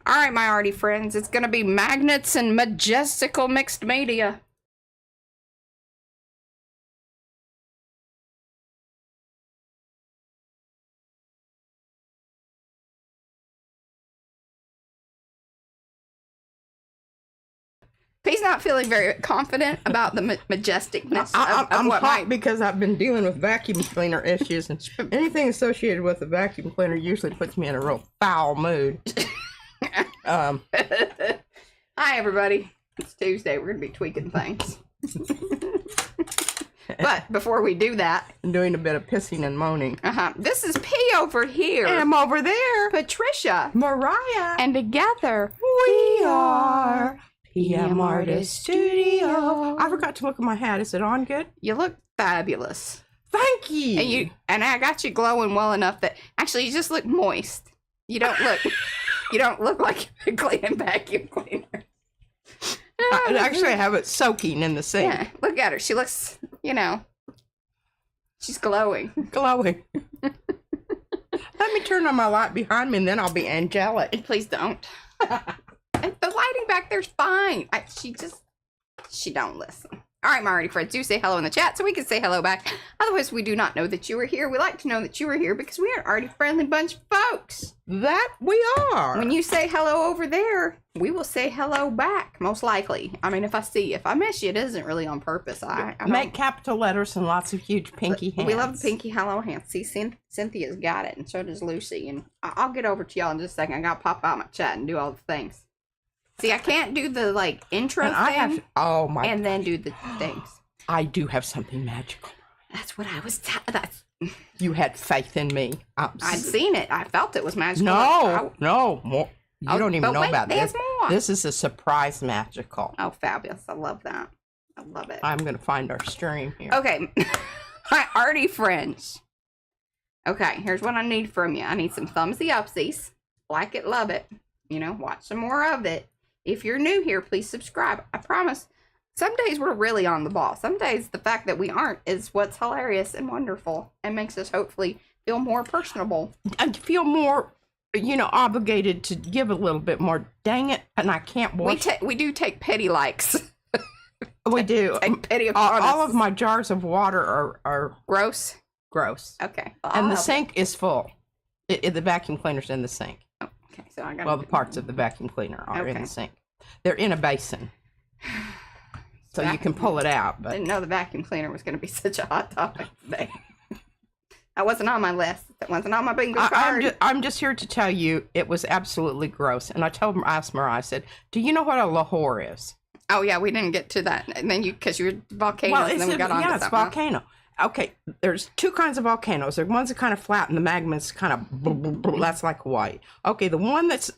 All right, my arty friends, it's going to be magnets and majestical mixed media. He's not feeling very confident about the majesticness I'm what hot because I've been dealing with vacuum cleaner issues, and anything associated with a vacuum cleaner usually puts me in a real foul mood. Hi, everybody. It's Tuesday. We're going to be tweaking things. But before we do that... I'm doing a bit of pissing and moaning. This is P over here. And I'm over there. Patricia. Mariah. And together, we are... PM Artist Studio. I forgot to look at my hat. Is it on good? You look fabulous. Thank you. And I got you glowing well enough that actually you just look moist. You don't look like you're cleaning vacuum cleaner. I have it soaking in the sink. Yeah, look at her. She looks, she's glowing. Glowing. Let me turn on my light behind me and then I'll be angelic. Please don't. The lighting back there's fine. She don't listen. All right, my arty friends, do say hello in the chat so we can say hello back. Otherwise, we do not know that you were here. We like to know that you were here because we are an arty-friendly bunch of folks. That we are. When you say hello over there, we will say hello back, most likely. I mean, if I see you. If I miss you, it isn't really on purpose. I make capital letters and lots of huge pinky hands. We love the pinky hello hands. See, Cynthia's got it, and so does Lucy. And I'll get over to y'all in just a second. I gotta pop out my chat and do all the things. See, I can't do the, intro thing and then do the things. I do have something magical. That's what I was... You had faith in me. I'd seen it. I felt it was magical. No. More. You don't even know about this. More. This is a surprise magical. Oh, fabulous. I love that. I love it. I'm going to find our stream here. Okay. My arty friends. Okay, here's what I need from you. I need some thumbsy upsies. Like it, love it. Watch some more of it. If you're new here, please subscribe. I promise, some days we're really on the ball. Some days the fact that we aren't is what's hilarious and wonderful and makes us hopefully feel more personable. And feel more, obligated to give a little bit more. Dang it, and I can't watch. We do take pity likes. We do. Take pity all of my jars of water are gross. Gross. Okay. Well, and the sink is full. The vacuum cleaner's in the sink. Okay, so I got. Well, the parts of the vacuum cleaner are in the sink. They're in a basin, so you can pull it out. But I didn't know the vacuum cleaner was going to be such a hot topic today. That wasn't on my list. That wasn't on my bingo card. I'm just here to tell you it was absolutely gross. And I asked Mariah, I said, "Do you know what a lahore is?" Oh yeah, we didn't get to that. And then because you're volcanoes, well, and then we got on to it's volcano. Okay, there's two kinds of volcanoes. There's ones that kind of flat and the magma's kind of, that's like Hawaii. Okay, the one that's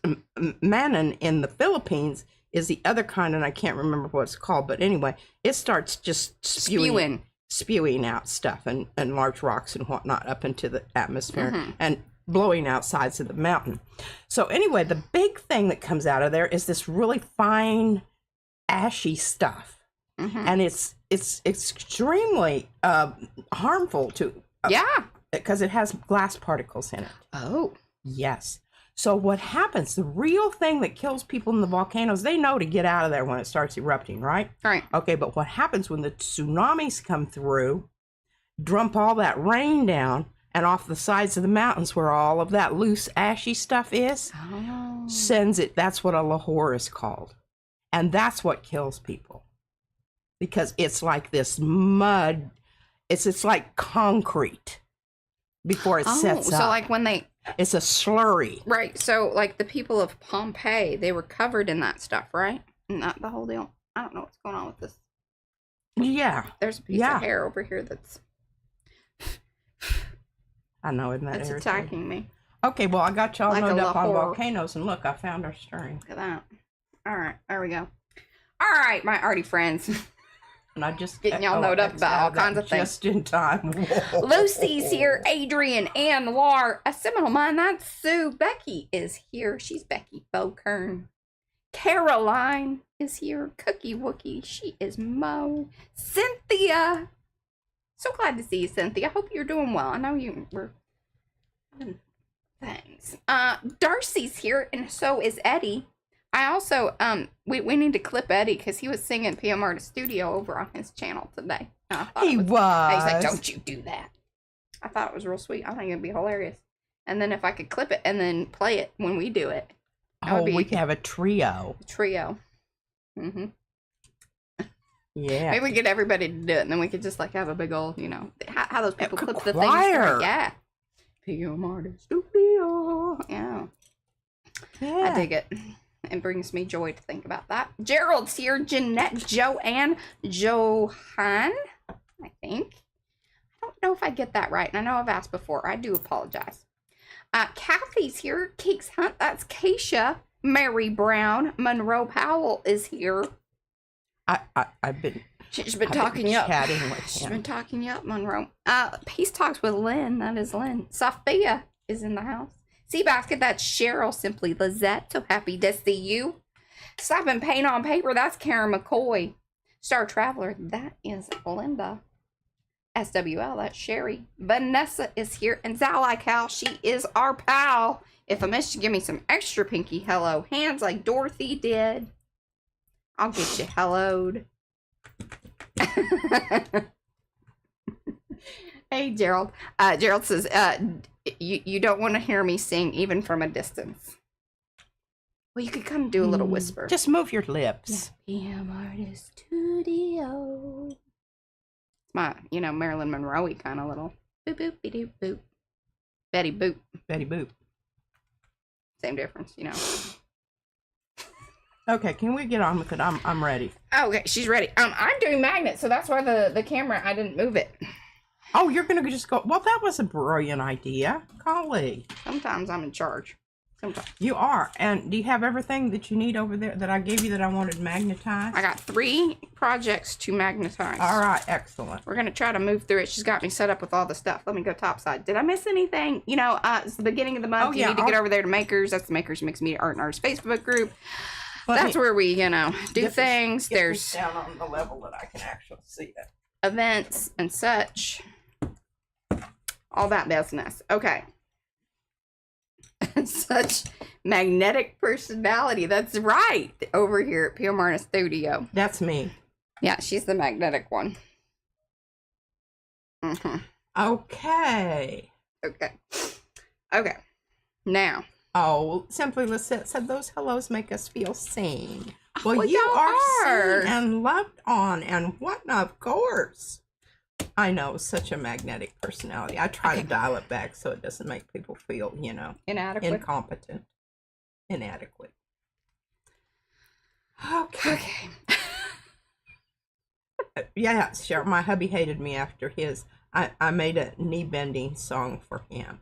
Manan in the Philippines is the other kind, and I can't remember what it's called. But anyway, it starts just spewing out stuff and large rocks and whatnot up into the atmosphere and blowing out sides of the mountain. So anyway, the big thing that comes out of there is this really fine, ashy stuff. And it's extremely harmful to because it has glass particles in it. Oh, yes. So what happens? The real thing that kills people in the volcanoes, they know to get out of there when it starts erupting, right? Right. Okay, but what happens when the tsunamis come through, dump all that rain down, and off the sides of the mountains where all of that loose ashy stuff is, sends it. That's what a lahore is called, and that's what kills people. Because it's like this mud, it's like concrete before it sets up. So like when it's a slurry. Right, so like the people of Pompeii, they were covered in that stuff, right? Not the whole deal. I don't know what's going on with this. Yeah. There's a piece of hair over here that's... I know, isn't that irritating? It's attacking me. Okay, well, I got y'all loaded up on volcanoes, and look, I found our string. Look at that. All right, there we go. All right, my arty friends. And I just getting y'all loaded up about all kinds of things. Just in time. Lucy's here, Adrian, and Lar. A Seminole Mind, that's Sue. Becky is here. She's Becky Bokern. Caroline is here. Cookie Wookie. She is Mo. Cynthia. So glad to see you, Cynthia. I hope you're doing well. I know you were things. Darcy's here, and so is Eddie. I also, we need to clip Eddie because he was singing PM Artist Studio over on his channel today. He was. He's like, don't you do that. I thought it was real sweet. I think it'd be hilarious. And then if I could clip it and then play it when we do it. Oh, we could have a trio. Trio. Mm-hmm. Yeah. Maybe we get everybody to do it, and then we could just like have a big old, you know, how those people clip the things. Yeah. PM Artist Studio. Yeah. I dig it. It brings me joy to think about that. Gerald's here. Jeanette, Joanne, Johan, I think. I don't know if I get that right, and I know I've asked before. I do apologize. Kathy's here. Keeks Hunt, that's Keisha. Mary Brown. Monroe Powell is here. She's been talking you up. She's been talking you up, Monroe. Peace Talks with Lynn. That is Lynn. Sophia is in the house. Seabasket, that's Cheryl. Simply Lizette. So happy to see you. Slapping paint on paper, that's Karen McCoy. Star Traveler, that is Linda. SWL, that's Sherry. Vanessa is here. And Zali Cal, she is our pal. If I missed you, give me some extra pinky hello hands like Dorothy did. I'll get you helloed. Hey, Gerald. Gerald says, you don't want to hear me sing even from a distance. Well, you could kind of do a little whisper. Just move your lips. PM Artist Studio. It's my, you know, Marilyn Monroe-y kind of little boop boop be doop boop. Betty Boop. Betty Boop. Same difference, you know. Okay, can we get on with it? I'm ready. Okay, she's ready. I'm doing magnets, so that's why the camera, I didn't move it. Oh, you're gonna just go. Well, that was a brilliant idea, golly. Sometimes I'm in charge. Sometimes. You are. And do you have everything that you need over there that I gave you that I wanted magnetized? I got 3 projects to magnetize. All right, excellent. We're gonna try to move through it. She's got me set up with all the stuff. Let me go topside. Did I miss anything? You know, it's the beginning of the month. You need to get over there to Makers. That's the Makers Mixed Media Art and Artists Facebook group. That's where we, you know, do things. There's down on the level that I can actually see it. Events and such. All that business. Okay. Such magnetic personality. That's right. Over here at PM Artist Studio. That's me. Yeah, she's the magnetic one. Mm-hmm. Okay. Okay. Now. Oh, Simply Lisette said those hellos make us feel seen. Well, well you are seen and loved on and what of course. I know, such a magnetic personality. I try to dial it back so it doesn't make people feel, you know, inadequate, incompetent, inadequate. Okay. Yeah, sure. My hubby hated me after his. I made a knee bending song for him.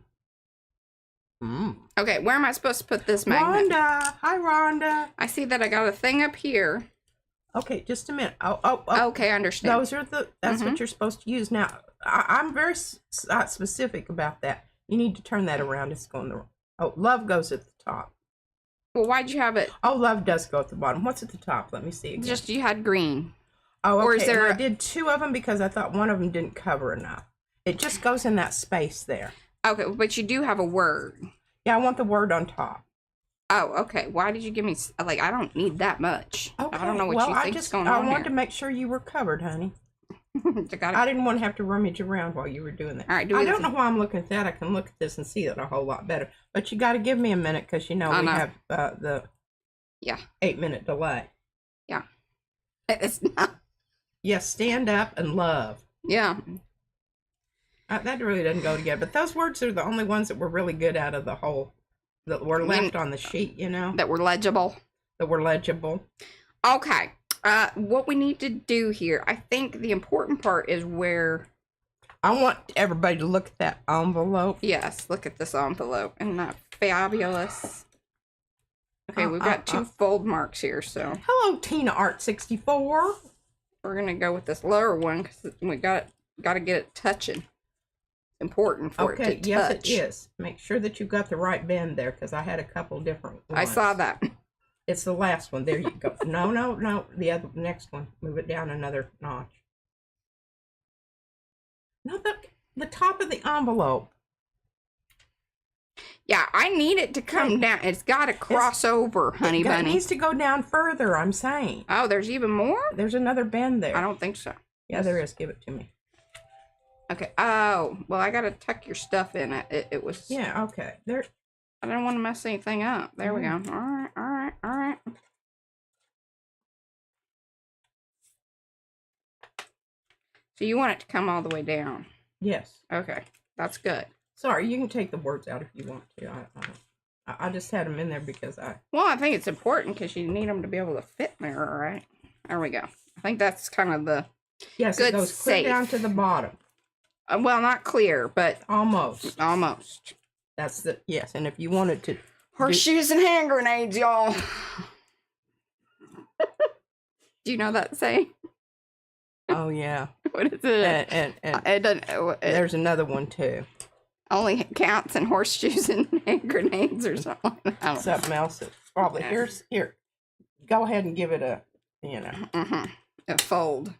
Okay, where am I supposed to put this magnet? Rhonda. Hi, Rhonda. I see that I got a thing up here. Okay, just a minute. Oh. Okay, I understand. Those are that's what you're supposed to use. Now, I'm very specific about that. You need to turn that around. It's going the love goes at the top. Well, why'd you have it? Oh, love does go at the bottom. What's at the top? Let me see again. Just you had green. Oh, okay. Or is there I did 2 of them because I thought one of them didn't cover enough. It just goes in that space there. Okay, but you do have a word. Yeah, I want the word on top. Oh, okay. Why did you give me, like, I don't need that much. Okay. I don't know what you think is going on I wanted here. to make sure you were covered, honey. I I didn't want to have to rummage around while you were doing that. All right, I don't know why I'm looking at that. I can look at this and see it a whole lot better. But you got to give me a minute because, you know, we have the 8-minute delay. Yeah. It's not. Yes, stand up and love. Yeah. That really doesn't go together. But those words are the only ones that were really good out of the whole, that were left on the sheet, you know? That were legible. That were legible. Okay. What we need to do here, I think the important part is where... I want everybody to look at that envelope. Yes, look at this envelope. Isn't that fabulous? Okay, we've got 2 fold marks here, so... Hello, Tina Art 64. We're going to go with this lower one because we got to get it touching. Important for it to touch. Okay, yes it is. Make sure that you've got the right bend there because I had a couple different ones. I saw that. It's the last one. There you go. No. The next one. Move it down another notch. No, the top of the envelope. Yeah, I need it to come down. It's got to cross over, honey bunny. It needs to go down further, I'm saying. Oh, there's even more? There's another bend there. I don't think so. Yeah, there is. Give it to me. Okay. Oh, well, I got to tuck your stuff in. It was... Yeah, okay. There. I don't want to mess anything up. There we go. All right, all right, all right. So you want it to come all the way down? Yes. Okay, that's good. Sorry, you can take the words out if you want to. I just had them in there because I... Well, I think it's important because you need them to be able to fit in there, all right? There we go. I think that's kind of the yes, good it goes clear down to the bottom. Well, not clear, but... Almost. Almost. That's the... Yes, and if you wanted to... Horseshoes and hand grenades, y'all. Do you know that saying? Oh, yeah. What is it? And it doesn't... there's another one, too. Only counts in horseshoes and hand grenades or something like that. Something else. Probably. Yeah. Here. Go ahead and give it a, you know. A fold.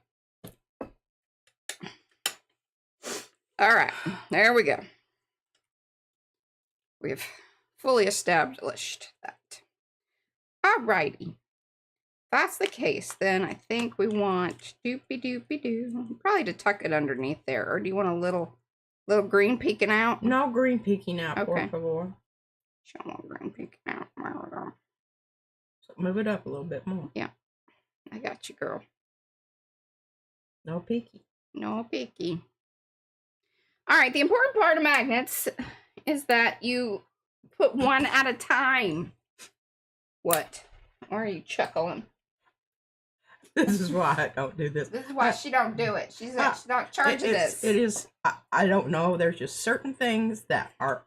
All right. There we go. We've fully established that. All righty. If that's the case, then I think we want doopy-doopy-doo. Probably to tuck it underneath there. Or do you want a little green peeking out? No green peeking out, Okay. por favor. Show more green peeking out. So move it up a little bit more. Yeah. I got you, girl. No peeky. No peeky. All right. The important part of magnets is that you put one at a time. What? Why are you chuckling? This is why I don't do this. This is why she don't do it. She's not in charge of this. It is. I don't know. There's just certain things that are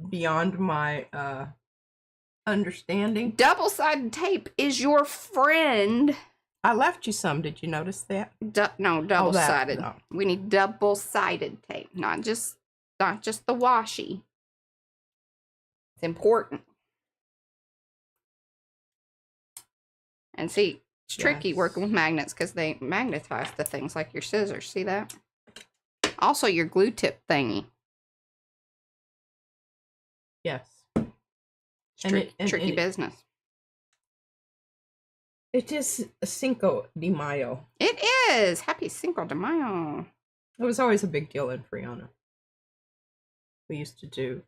beyond my understanding. Double-sided tape is your friend. I left you some. Did you notice that? No, double-sided. No. We need double-sided tape, not just the washi. It's important. And see, it's tricky working with magnets because they magnetize the things like your scissors. See that? Also, your glue tip thingy. Yes. It's tricky business. It is Cinco de Mayo. It is. Happy Cinco de Mayo. It was always a big deal in Friana. We used to do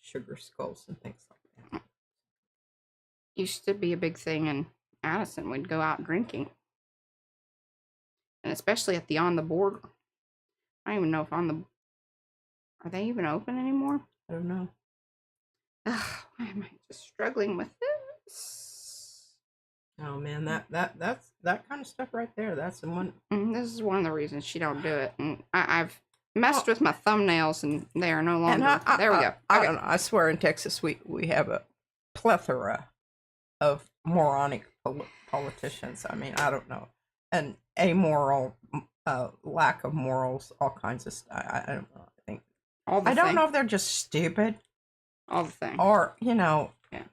sugar skulls and things like that. Used to be a big thing in Addison. We'd go out drinking. And especially at the On the Border. I don't even know if are they even open anymore? I don't know. Ugh, why am I just struggling with this? Oh man, that's that kind of stuff right there. That's the one. This is one of the reasons she don't do it. And I've messed with my thumbnails and they are no longer. There we go. I don't know. I swear in Texas we have a plethora of moronic politicians. I mean, I don't know. An amoral, lack of morals, all kinds of stuff. I don't know. I don't know if they're just stupid. All the thing. Or, you know. Yeah.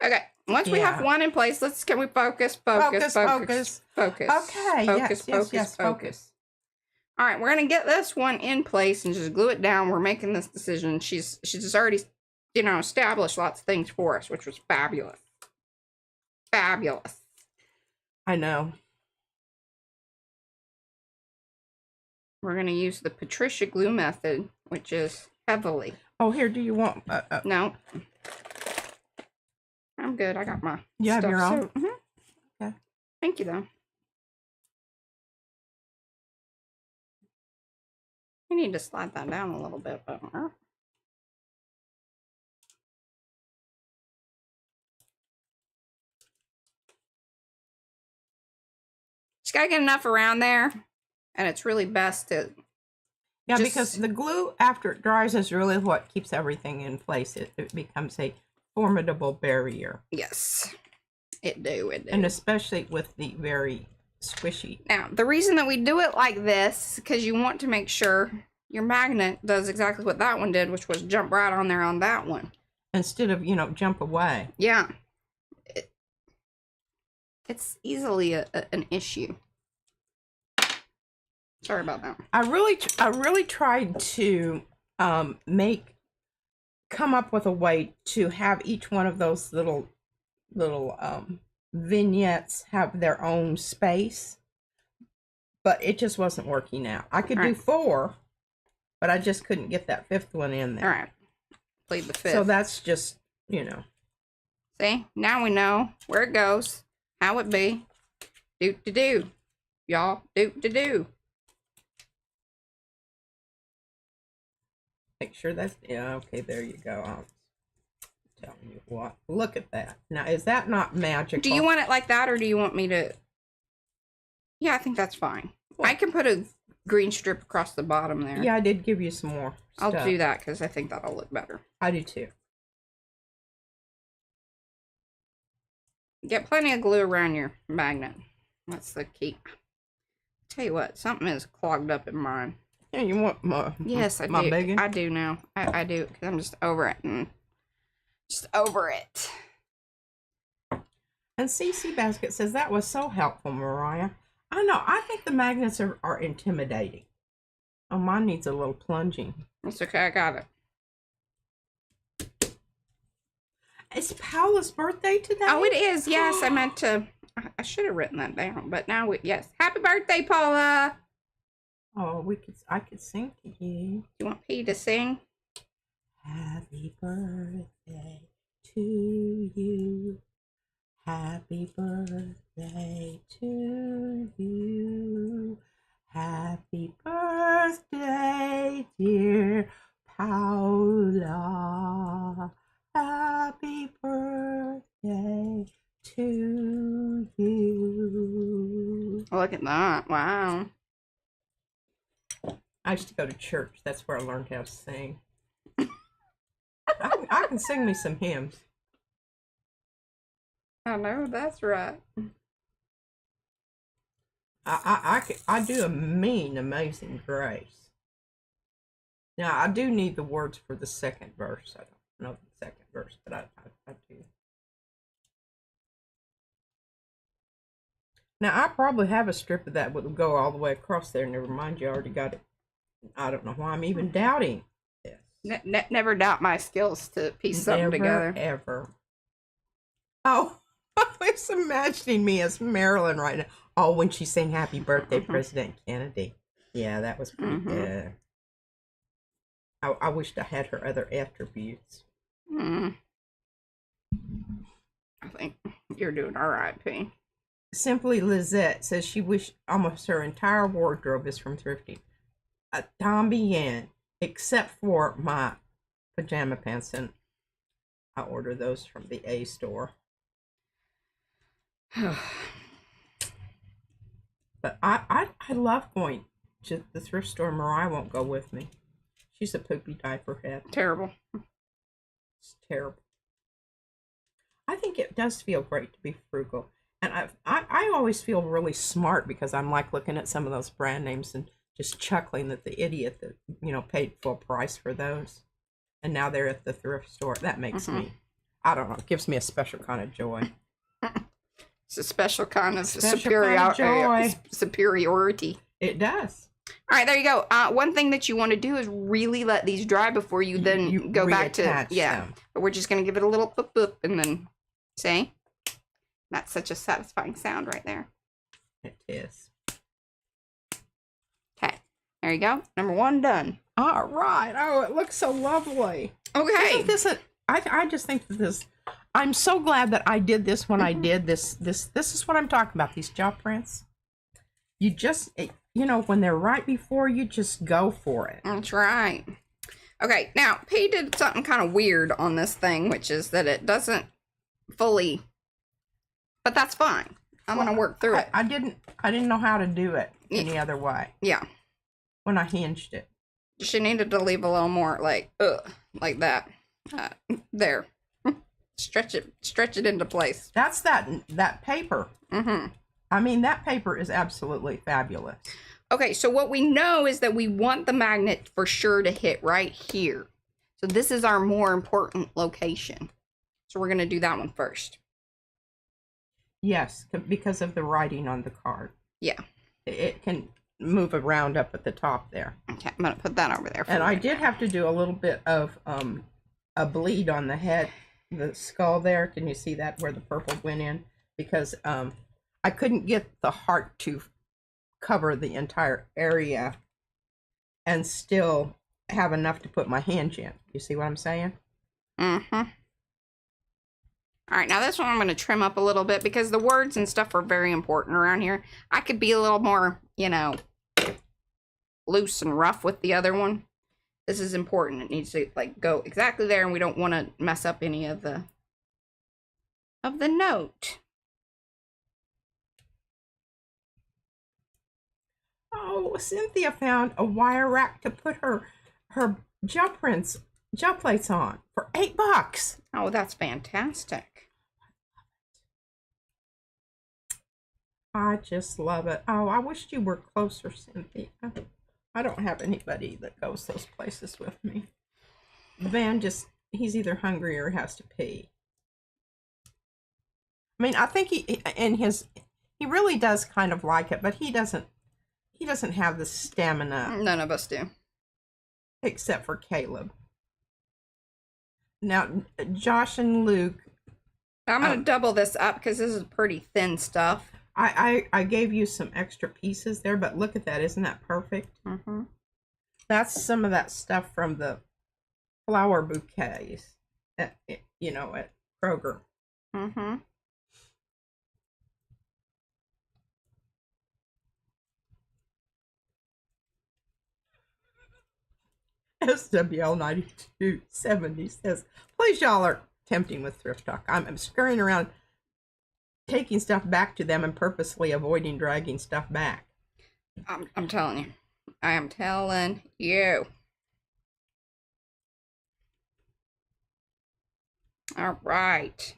Okay. Once we have one in place, can we focus? Focus. Okay. Focus. All right, we're gonna get this one in place and just glue it down. We're making this decision. She's just already, established lots of things for us, which was fabulous. Fabulous. I know. We're gonna use the Patricia glue method, which is heavily. Oh, here. Do you want? No. I'm good. I got my. You have your own. Okay. Thank you, though. We need to slide that down a little bit, but. Just gotta get enough around there, and it's really best to. Yeah, because the glue, after it dries, is really what keeps everything in place. It becomes a formidable barrier. Yes, it do. And especially with the very squishy. Now, the reason that we do it like this is because you want to make sure your magnet does exactly what that one did, which was jump right on there on that one. Instead of, jump away. Yeah. It's easily an issue. Sorry about that. I really tried to come up with a way to have each one of those little vignettes have their own space, but it just wasn't working out. I could do 4, but I just couldn't get that 5th one in there. All right. Plead the 5th. So that's just, you know. See, now we know where it goes, how it be. Do. Y'all, do. Make sure that's, yeah, okay, there you go. I'm telling you what. Look at that. Now, is that not magical? Do you want it like that, or do you want me to? Yeah, I think that's fine. Well, I can put a green strip across the bottom there. Yeah, I did give you some more stuff. I'll do that because I think that'll look better. I do too. Get plenty of glue around your magnet. That's the key. Tell you what, something is clogged up in mine. Yeah, you want my yes, I my do. biggin? I do now. I do because I'm just over it and just over it. And CC Basket says that was so helpful, Mariah. I know. I think the magnets are intimidating. Oh, mine needs a little plunging. It's okay. I got it. It's Paula's birthday today. Oh, it is. Yes, I meant to. I should have written that down, but now yes. Happy birthday, Paula. Oh, I could sing to you. You want P to sing? Happy birthday to you. Happy birthday to you. Happy birthday, dear Paula. Happy birthday to you. Look at that. Wow. I used to go to church. That's where I learned how to sing. I can sing me some hymns. I know, that's right. I do a mean Amazing Grace. Now, I do need the words for the second verse. I don't know the second verse, but I do. Now, I probably have a strip of that would go all the way across there. Never mind, you already got it. I don't know why I'm even doubting this. Never doubt my skills to piece something together. Ever. Oh, I was imagining me as Marilyn right now. Oh, when she sang Happy Birthday, President Kennedy. Yeah, that was pretty good. I wished I had her other attributes. I think you're doing all right, P. Simply Lizette says she wished almost her entire wardrobe is from thrifting. Tom bien, except for my pajama pants, and I order those from the A store. But I love going to the thrift store. Mariah won't go with me. She's a poopy diaper head. Terrible. It's terrible. I think it does feel great to be frugal. And I always feel really smart because I'm like looking at some of those brand names and just chuckling at the idiot that, paid full price for those. And now they're at the thrift store. That makes me, I don't know, it gives me a special kind of joy. It's a special kind of superiority. It does. All right, there you go. One thing that you want to do is really let these dry before you then you go back to, them. But we're just going to give it a little boop boop and then, see? That's such a satisfying sound right there. It is. Okay, there you go. Number 1 done. All right. Oh, it looks so lovely. Okay. I just think that this, I'm so glad that I did this when I did this. This is what I'm talking about, these gel prints. You just, when they're right before you, just go for it. That's right. Okay, now, P did something kind of weird on this thing, which is that it doesn't fully, but that's fine. I'm going to work through it. I didn't know how to do it any other way. Yeah. When I hinged it. She needed to leave a little more like that. There. Stretch it into place. That's that paper. Mm-hmm. I mean, that paper is absolutely fabulous. Okay, so what we know is that we want the magnet for sure to hit right here. So this is our more important location. So we're going to do that one first. Yes, because of the writing on the card. Yeah. It can move around up at the top there. Okay, I'm gonna put that over there. And I did have to do a little bit of a bleed on the head, the skull there. Can you see that where the purple went in? Because I couldn't get the heart to cover the entire area and still have enough to put my hand in. You see what I'm saying? Mm-hmm. All right, now this one I'm going to trim up a little bit because the words and stuff are very important around here. I could be a little more, you know, loose and rough with the other one. This is important. It needs to like go exactly there, and we don't want to mess up any of the note. Oh, Cynthia found a wire rack to put her jump plates on for $8. Oh, that's fantastic. I just love it. Oh, I wished you were closer, Cynthia. I don't have anybody that goes those places with me. Van he's either hungry or has to pee. I mean, I think he really does kind of like it, but he doesn't have the stamina. None of us do. Except for Caleb. Now, Josh and Luke. I'm going to double this up because this is pretty thin stuff. I gave you some extra pieces there, but look at that. Isn't that perfect? Mm-hmm. That's some of that stuff from the flower bouquets at Kroger. Mm-hmm. SWL9270 says, please, y'all are tempting with thrift talk. I'm scurrying around taking stuff back to them and purposely avoiding dragging stuff back. I'm telling you. I am telling you. All right.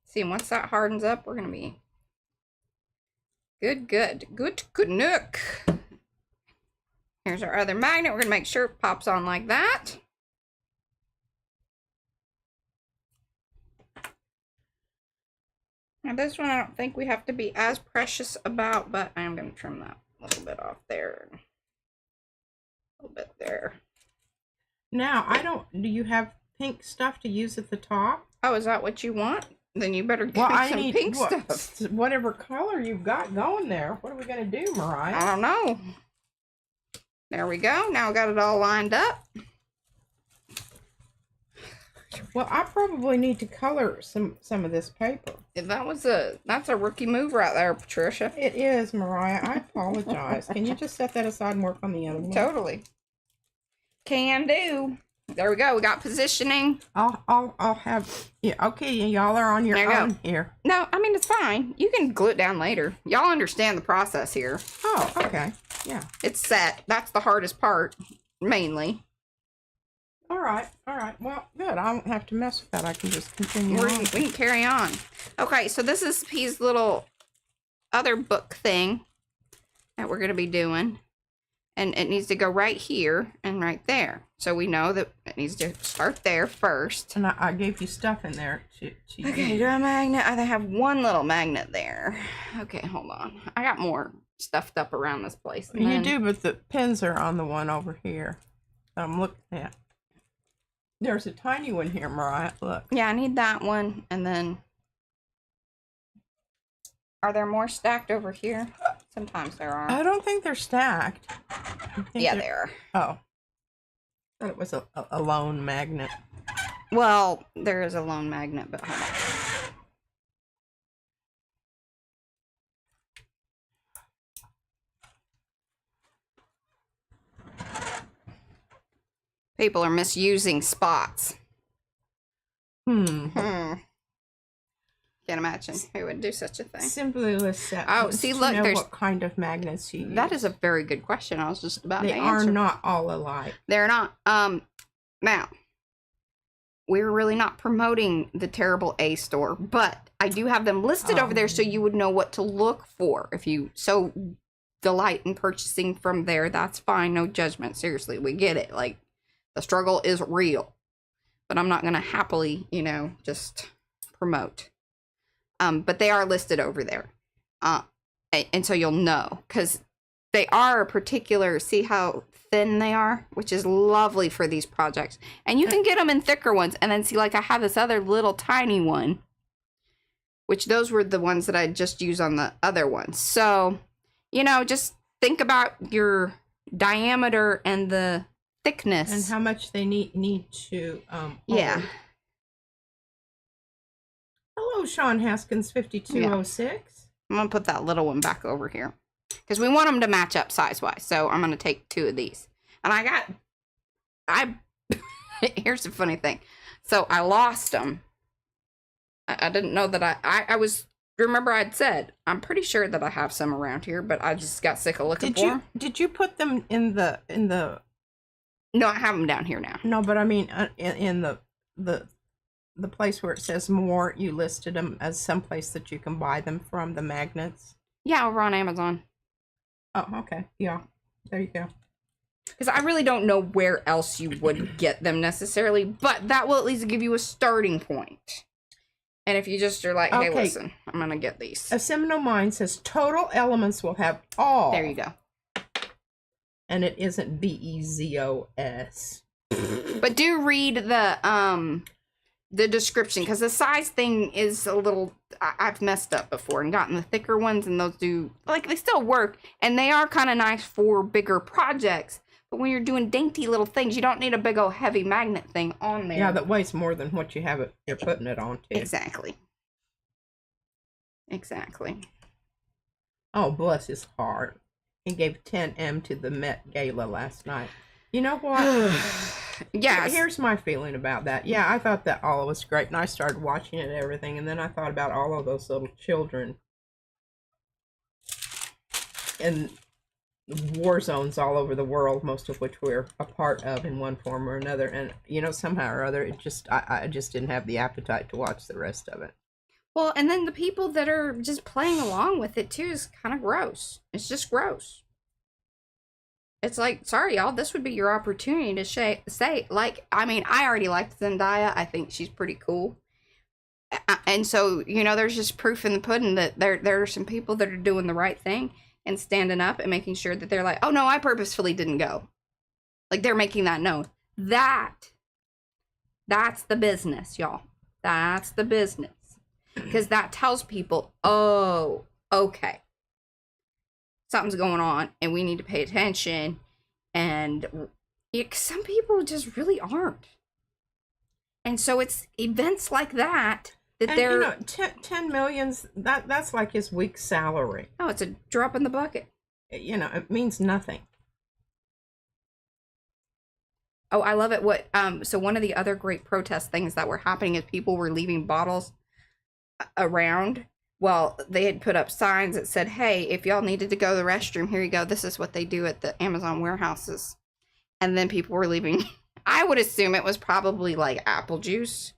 See, once that hardens up, we're going to be good nook. Here's our other magnet. We're going to make sure it pops on like that. Now this one I don't think we have to be as precious about, but I am going to trim that a little bit off there. A little bit there. Now, do you have pink stuff to use at the top? Oh, is that what you want? Then you better give me some pink stuff. Whatever color you've got going there. What are we going to do, Mariah? I don't know. There we go. Now I got it all lined up. Well, I probably need to color some of this paper. That's a rookie move right there, Patricia. It is, Mariah. I apologize. Can you just set that aside and work on the other one? Totally. Can do. There we go. We got positioning. I'll have. Yeah. Okay. Y'all are on your own here. No, I mean it's fine. You can glue it down later. Y'all understand the process here. Oh, okay. Yeah. It's set. That's the hardest part, mainly. All right. Well, good. I won't have to mess with that. I can just continue on. We can carry on. Okay, so this is his little other book thing that we're going to be doing. And it needs to go right here and right there. So we know that it needs to start there first. And I gave you stuff in there to okay, do a magnet. I have one little magnet there. Okay, hold on. I got more stuffed up around this place. You do, but the pins are on the one over here that I'm looking at. There's a tiny one here, Mariah. Look. Yeah, I need that one. And then, are there more stacked over here? Sometimes there are. I don't think they're stacked. Yeah, they are. Oh. I thought it was a lone magnet. Well, there is a lone magnet, but hold on. People are misusing spots. Can't imagine who would do such a thing. Simply list that. Oh, see, look, there's there's what kind of magnets you use. That is a very good question. I was just about to answer. They are not all alike. They're not. Now, we're really not promoting the Terrible A store, but I do have them listed over there so you would know what to look for. If you so delight in purchasing from there, that's fine. No judgment. Seriously, we get it. Like, the struggle is real, but I'm not going to happily, just promote. But they are listed over there. And so you'll know, because they are a particular, see how thin they are, which is lovely for these projects. And you can get them in thicker ones. And then see, like I have this other little tiny one, which those were the ones that I just used on the other ones. So, you know, just think about your diameter and the thickness. And how much they need to yeah. hold. Hello, Sean Haskins, 5206. I'm going to put that little one back over here. Because we want them to match up size-wise. So I'm going to take 2 of these. And here's the funny thing. So I lost them. I didn't know that remember I'd said, I'm pretty sure that I have some around here, but I just got sick of looking for them. Did you put them in the... No, I have them down here now. No, but I mean, in the place where it says more, you listed them as someplace that you can buy them from, the magnets. Yeah, over on Amazon. Oh, okay. Yeah, there you go. Because I really don't know where else you would get them necessarily, but that will at least give you a starting point. And if you just are like, hey, listen, I'm going to get these. A Seminole Mind says total elements will have all. There you go. And it isn't BEZOS. But do read the description, because the size thing is a little, I've messed up before and gotten the thicker ones, and those do, like, they still work, and they are kind of nice for bigger projects. But when you're doing dainty little things, you don't need a big old heavy magnet thing on there. Yeah, that weighs more than what you're putting it on, too. Exactly. Exactly. Oh, bless his heart. He gave 10M to the Met Gala last night. You know what? Yes. Here's my feeling about that. Yeah, I thought that all was great, and I started watching it and everything, and then I thought about all of those little children in war zones all over the world, most of which we're a part of in one form or another. And, you know, somehow or other, I just didn't have the appetite to watch the rest of it. Well, and then the people that are just playing along with it, too, is kind of gross. It's just gross. It's like, sorry, y'all, this would be your opportunity to say, like, I mean, I already liked Zendaya. I think she's pretty cool. And so, you know, there's just proof in the pudding that there are some people that are doing the right thing and standing up and making sure that they're like, oh, no, I purposefully didn't go. Like, they're making that known. That's the business, y'all. That's the business. Because that tells people, oh, okay, something's going on and we need to pay attention. And some people just really aren't. And so it's events like that they're, you know, 10 millions, that's like his week's salary. Oh, it's a drop in the bucket. You know, it means nothing. Oh, I love it. So one of the other great protest things that were happening is people were leaving bottles around. Well, they had put up signs that said, hey, if y'all needed to go to the restroom, here you go. This is what they do at the Amazon warehouses. And then people were leaving. I would assume it was probably like apple juice.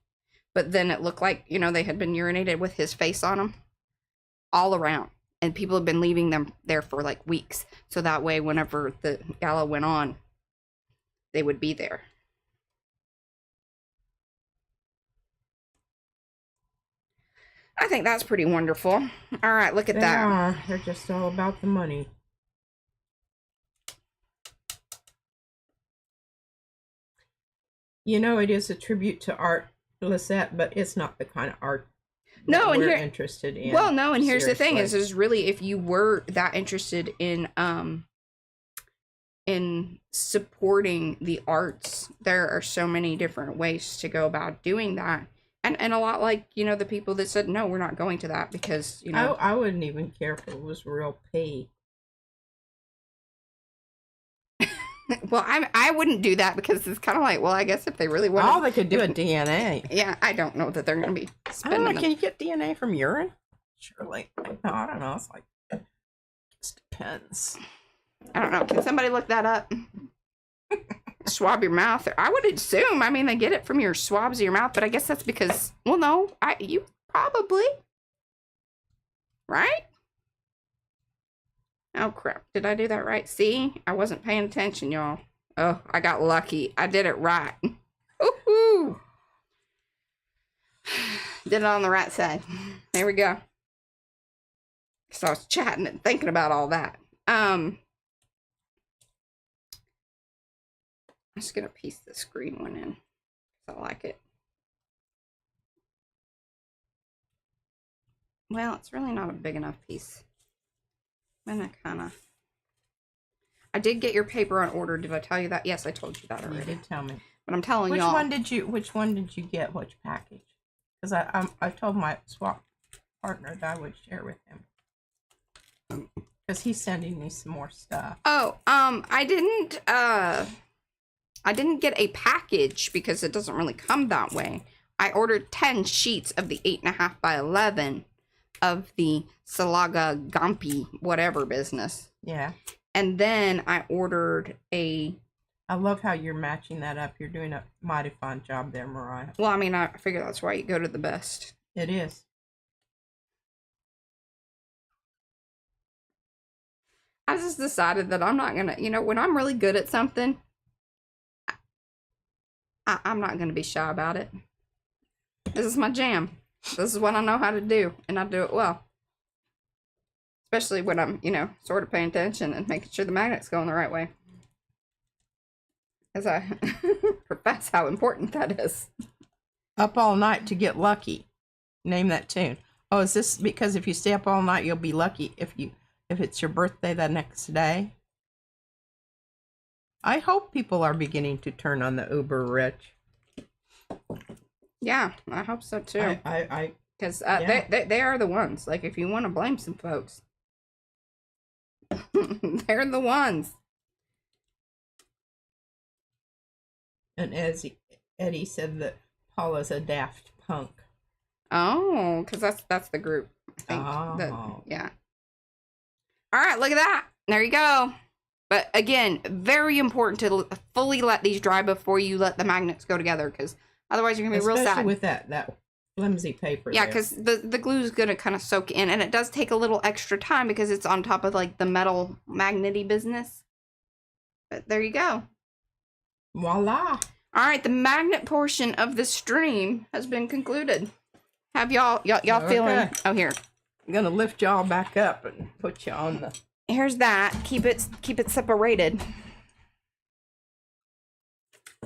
But then it looked like, you know, they had been urinated with his face on them all around. And people have been leaving them there for like weeks. So that way, whenever the gala went on, they would be there. I think that's pretty wonderful. All right, look at that. They're just all about the money. You know, it is a tribute to Art Lisette, but it's not the kind of art we're interested in. Well, no, and here's the thing is really, if you were that interested in supporting the arts, there are so many different ways to go about doing that. And a lot like, you know, the people that said, no, we're not going to that because, you know. I wouldn't even care if it was real pee. Well, I wouldn't do that because it's kind of like, well, I guess if they really want to. Oh, they could do a DNA. Yeah, I don't know that they're going to be spending. I don't know, can you get DNA from urine? Surely. No, I don't know. It's like, it just depends. I don't know. Can somebody look that up? Swab your mouth. I would assume. I mean, they get it from your swabs of your mouth, but I guess that's because, well, no, you probably, right? Oh crap! Did I do that right? See, I wasn't paying attention, y'all. Oh, I got lucky. I did it right. Woohoo! Did it on the right side. There we go. So I was chatting and thinking about all that. I'm just going to piece this green one in. I like it. Well, it's really not a big enough piece. I'm going to kind of... I did get your paper on order. Did I tell you that? Yes, I told you that already. You did tell me. But I'm telling y'all. Which one did you get? Which package? Because I told my swap partner that I would share with him. Because he's sending me some more stuff. Oh, I didn't get a package because it doesn't really come that way. I ordered 10 sheets of the 8.5 by 11 of the Salaga Gampi whatever business. Yeah. And then I ordered a... I love how you're matching that up. You're doing a mighty fine job there, Mariah. Well, I mean, I figure that's why you go to the best. It is. I just decided that I'm not going to, when I'm really good at something, I'm not going to be shy about it. This is my jam. This is what I know how to do, and I do it well. Especially when I'm, sort of paying attention and making sure the magnet's going the right way. As I profess how important that is. Up all night to get lucky. Name that tune. Oh, is this because if you stay up all night, you'll be lucky if it's your birthday the next day? I hope people are beginning to turn on the uber rich. Yeah, I hope so too. Because yeah. they are the ones. Like, if you want to blame some folks, they're the ones. And as Eddie said that Paula's a daft punk. Oh, because that's the group. I think. Oh. Yeah. All right, look at that. There you go. But again, very important to fully let these dry before you let the magnets go together, because otherwise you're gonna be real sad. Especially with that flimsy paper. Yeah, because the glue is gonna kind of soak in, and it does take a little extra time because it's on top of like the metal magnety business. But there you go. Voila. All right, the magnet portion of the stream has been concluded. Have y'all feeling? Oh, here. I'm gonna lift y'all back up and put you on the. Here's that. Keep it separated.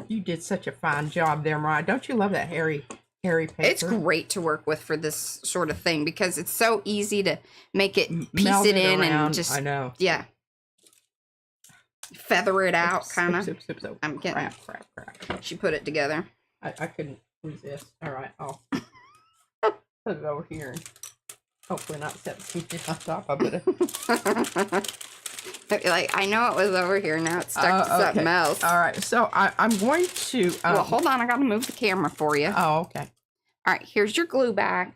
You did such a fine job there, Mariah. Don't you love that hairy paper? It's great to work with for this sort of thing because it's so easy to make it piece Meld it in around. and just I know. Yeah. Feather it out, kind of. I'm getting. Crap. She put it together. I couldn't resist. All right, I'll put it over here. Hopefully not set the teeth on top of it. Like, I know it was over here. Now it's stuck to something else. All right, so I'm going to. Well, hold on. I got to move the camera for you. Oh, okay. All right, here's your glue bag.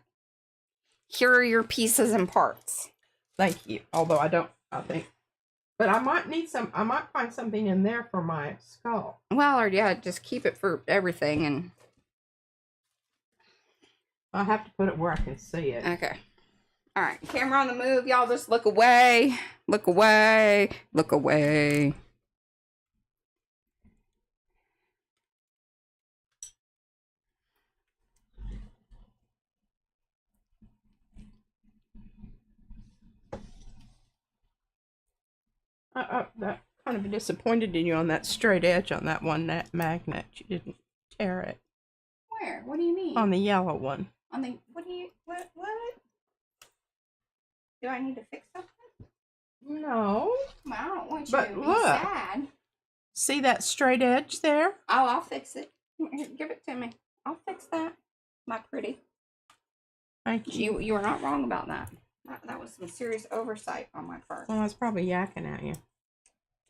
Here are your pieces and parts. Thank you. Although I think. But I might need some. I might find something in there for my skull. Well, or yeah, just keep it for everything, and I have to put it where I can see it. Okay. All right, camera on the move, y'all. Just look away, look away, look away. That kind of disappointed in you on that straight edge on that one magnet. You didn't tear it. Where? What do you mean? On the yellow one. On the what? Do I need to fix something? No. Well, I don't want you But to be look. sad. See that straight edge there? Oh, I'll fix it. Here, give it to me. I'll fix that. My pretty. Thank you. You were not wrong about that. That was some serious oversight on my part. Well, I was probably yakking at you.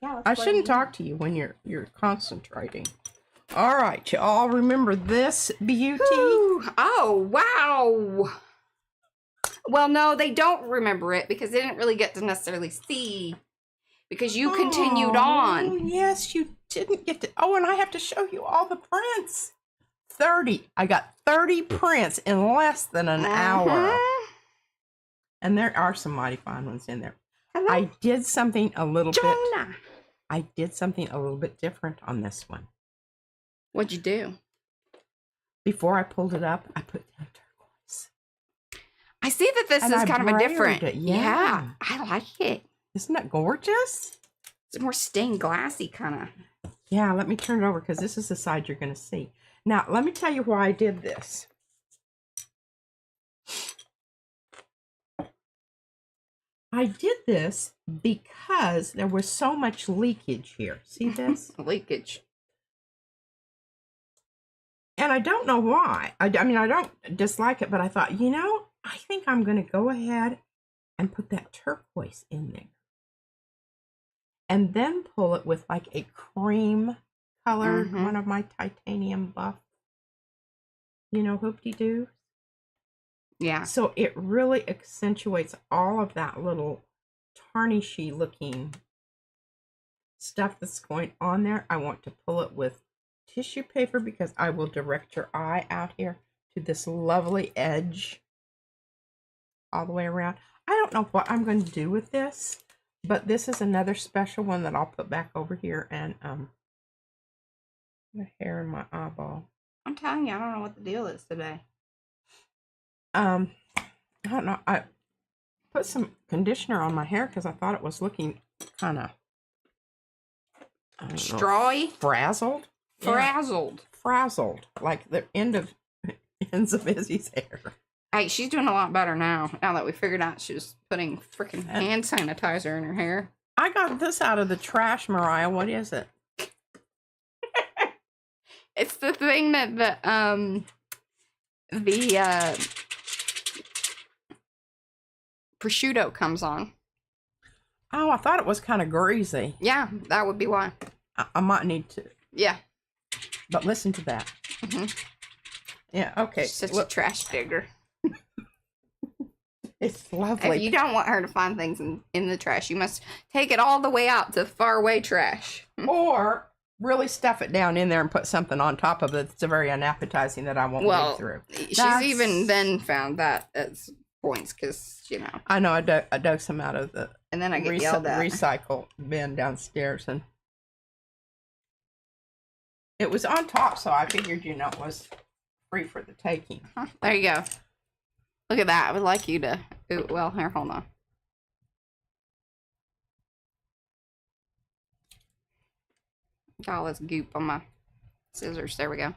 Yeah, I shouldn't talk to you when you're concentrating. All right, y'all remember this beauty? Whew. Oh, wow. Well, no, they don't remember it because they didn't really get to necessarily see because you continued on. Yes, you didn't get to. Oh, and I have to show you all the prints. 30. I got 30 prints in less than an hour. And there are some mighty fine ones in there. Hello? I did something a little Jonah. bit. I did something a little bit different on this one. What'd you do? Before I pulled it up, I put down turquoise. I see that this And is I kind of a different. braided it, yeah. I like it. Isn't that gorgeous? It's more stained glassy kind of. Yeah, let me turn it over because this is the side you're going to see. Now, let me tell you why I did this. I did this because there was so much leakage here. See this? Leakage. And I don't know why. I mean, I don't dislike it, but I thought, you know, I think I'm going to go ahead and put that turquoise in there. And then pull it with like a cream colored, one of my titanium buff, you know, hoop-de-doo. Yeah. So it really accentuates all of that little tarnishy looking stuff that's going on there. I want to pull it with tissue paper because I will direct your eye out here to this lovely edge all the way around. I don't know what I'm going to do with this, but this is another special one that I'll put back over here, and the hair in my eyeball. I'm telling you, I don't know what the deal is today. I don't know. I put some conditioner on my hair because I thought it was looking kind of strawy, frazzled. Frazzled. Frazzled, like the ends of Izzy's hair. Hey, she's doing a lot better now. Now that we figured out she was putting freaking hand sanitizer in her hair. I got this out of the trash, Mariah. What is it? It's the thing that the prosciutto comes on. Oh, I thought it was kind of greasy. Yeah, that would be why. I might need to. Yeah. But listen to that. Yeah, okay. She's such a trash digger. It's lovely. If you don't want her to find things in the trash, you must take it all the way out to far away trash. Or really stuff it down in there and put something on top of it that's very unappetizing that I won't dig through. She's even then found that as points because, you know. I know, I dug some out of the and then I get yelled at. Recycle bin downstairs, and it was on top, so I figured, you know, it was free for the taking. There you go. Look at that. I would like you to... Ooh, well, here, hold on. Got all this goop on my scissors. There we go.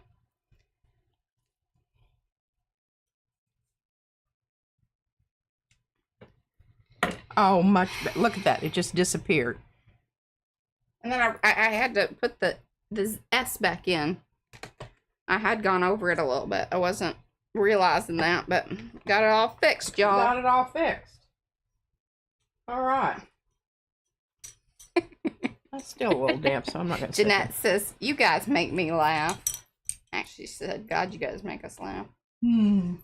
Oh, much better. Look at that. It just disappeared. And then I had to put the S back in. I had gone over it a little bit. I wasn't realizing that, but got it all fixed, y'all. Got it all fixed. All right. That's still a little damp, so I'm not going to. Jeanette says, "You guys make me laugh." Actually, she said, "God, you guys make us laugh." All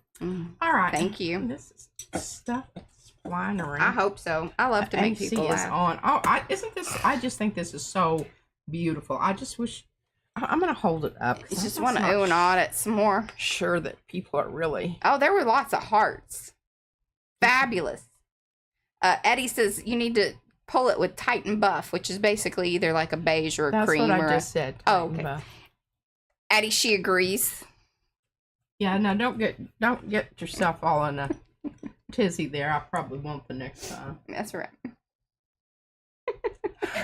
right. Thank you. This is stuff that's flying around. I hope so. I love to make people laugh. Is on. Oh, isn't this? I just think this is so beautiful. I just wish. I'm going to hold it up. I just want to ooh and ah it some more. Sure that people are really... Oh, there were lots of hearts. Fabulous. Eddie says you need to pull it with Titan Buff, which is basically either like a beige or a cream. That's what I just said. Oh, okay. Buff. Eddie, she agrees. Yeah, no, don't get yourself all in a tizzy there. I probably won't the next time. That's right.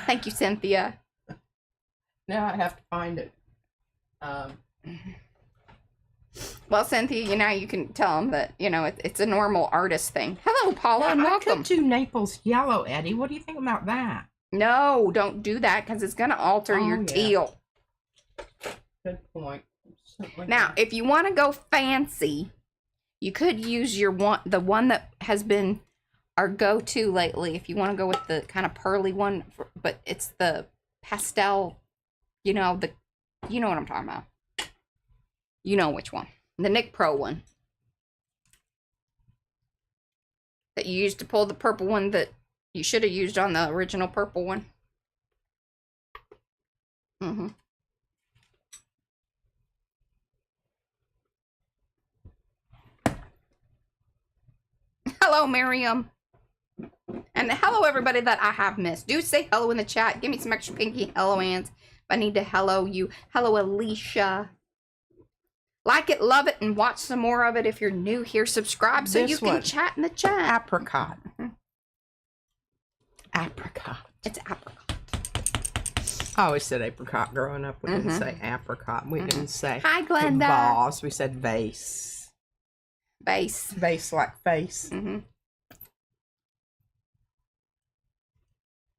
Thank you, Cynthia. Now I have to find it. Well, Cynthia, you know, you can tell them that, you know, it's a normal artist thing. Hello, Paula, and welcome. I could do Naples yellow, Eddie. What do you think about that? No, don't do that because it's going to alter your teal. Good point. Now, if you want to go fancy, you could use the one that has been our go-to lately. If you want to go with the kind of pearly one, but it's the pastel. You know what I'm talking about. You know which one. The Nick Pro one. That you used to pull the purple one that you should have used on the original purple one. Hello, Miriam. And hello, everybody that I have missed. Do say hello in the chat. Give me some extra pinky hello hands. I need to hello you. Hello, Alicia. Like it, love it, and watch some more of it if you're new here. Subscribe so you can chat in the chat. Apricot. Apricot. It's apricot. I always said apricot growing up. We didn't say apricot. We didn't say Hi, Glenda. vase. We said vase. Base. Vase like face.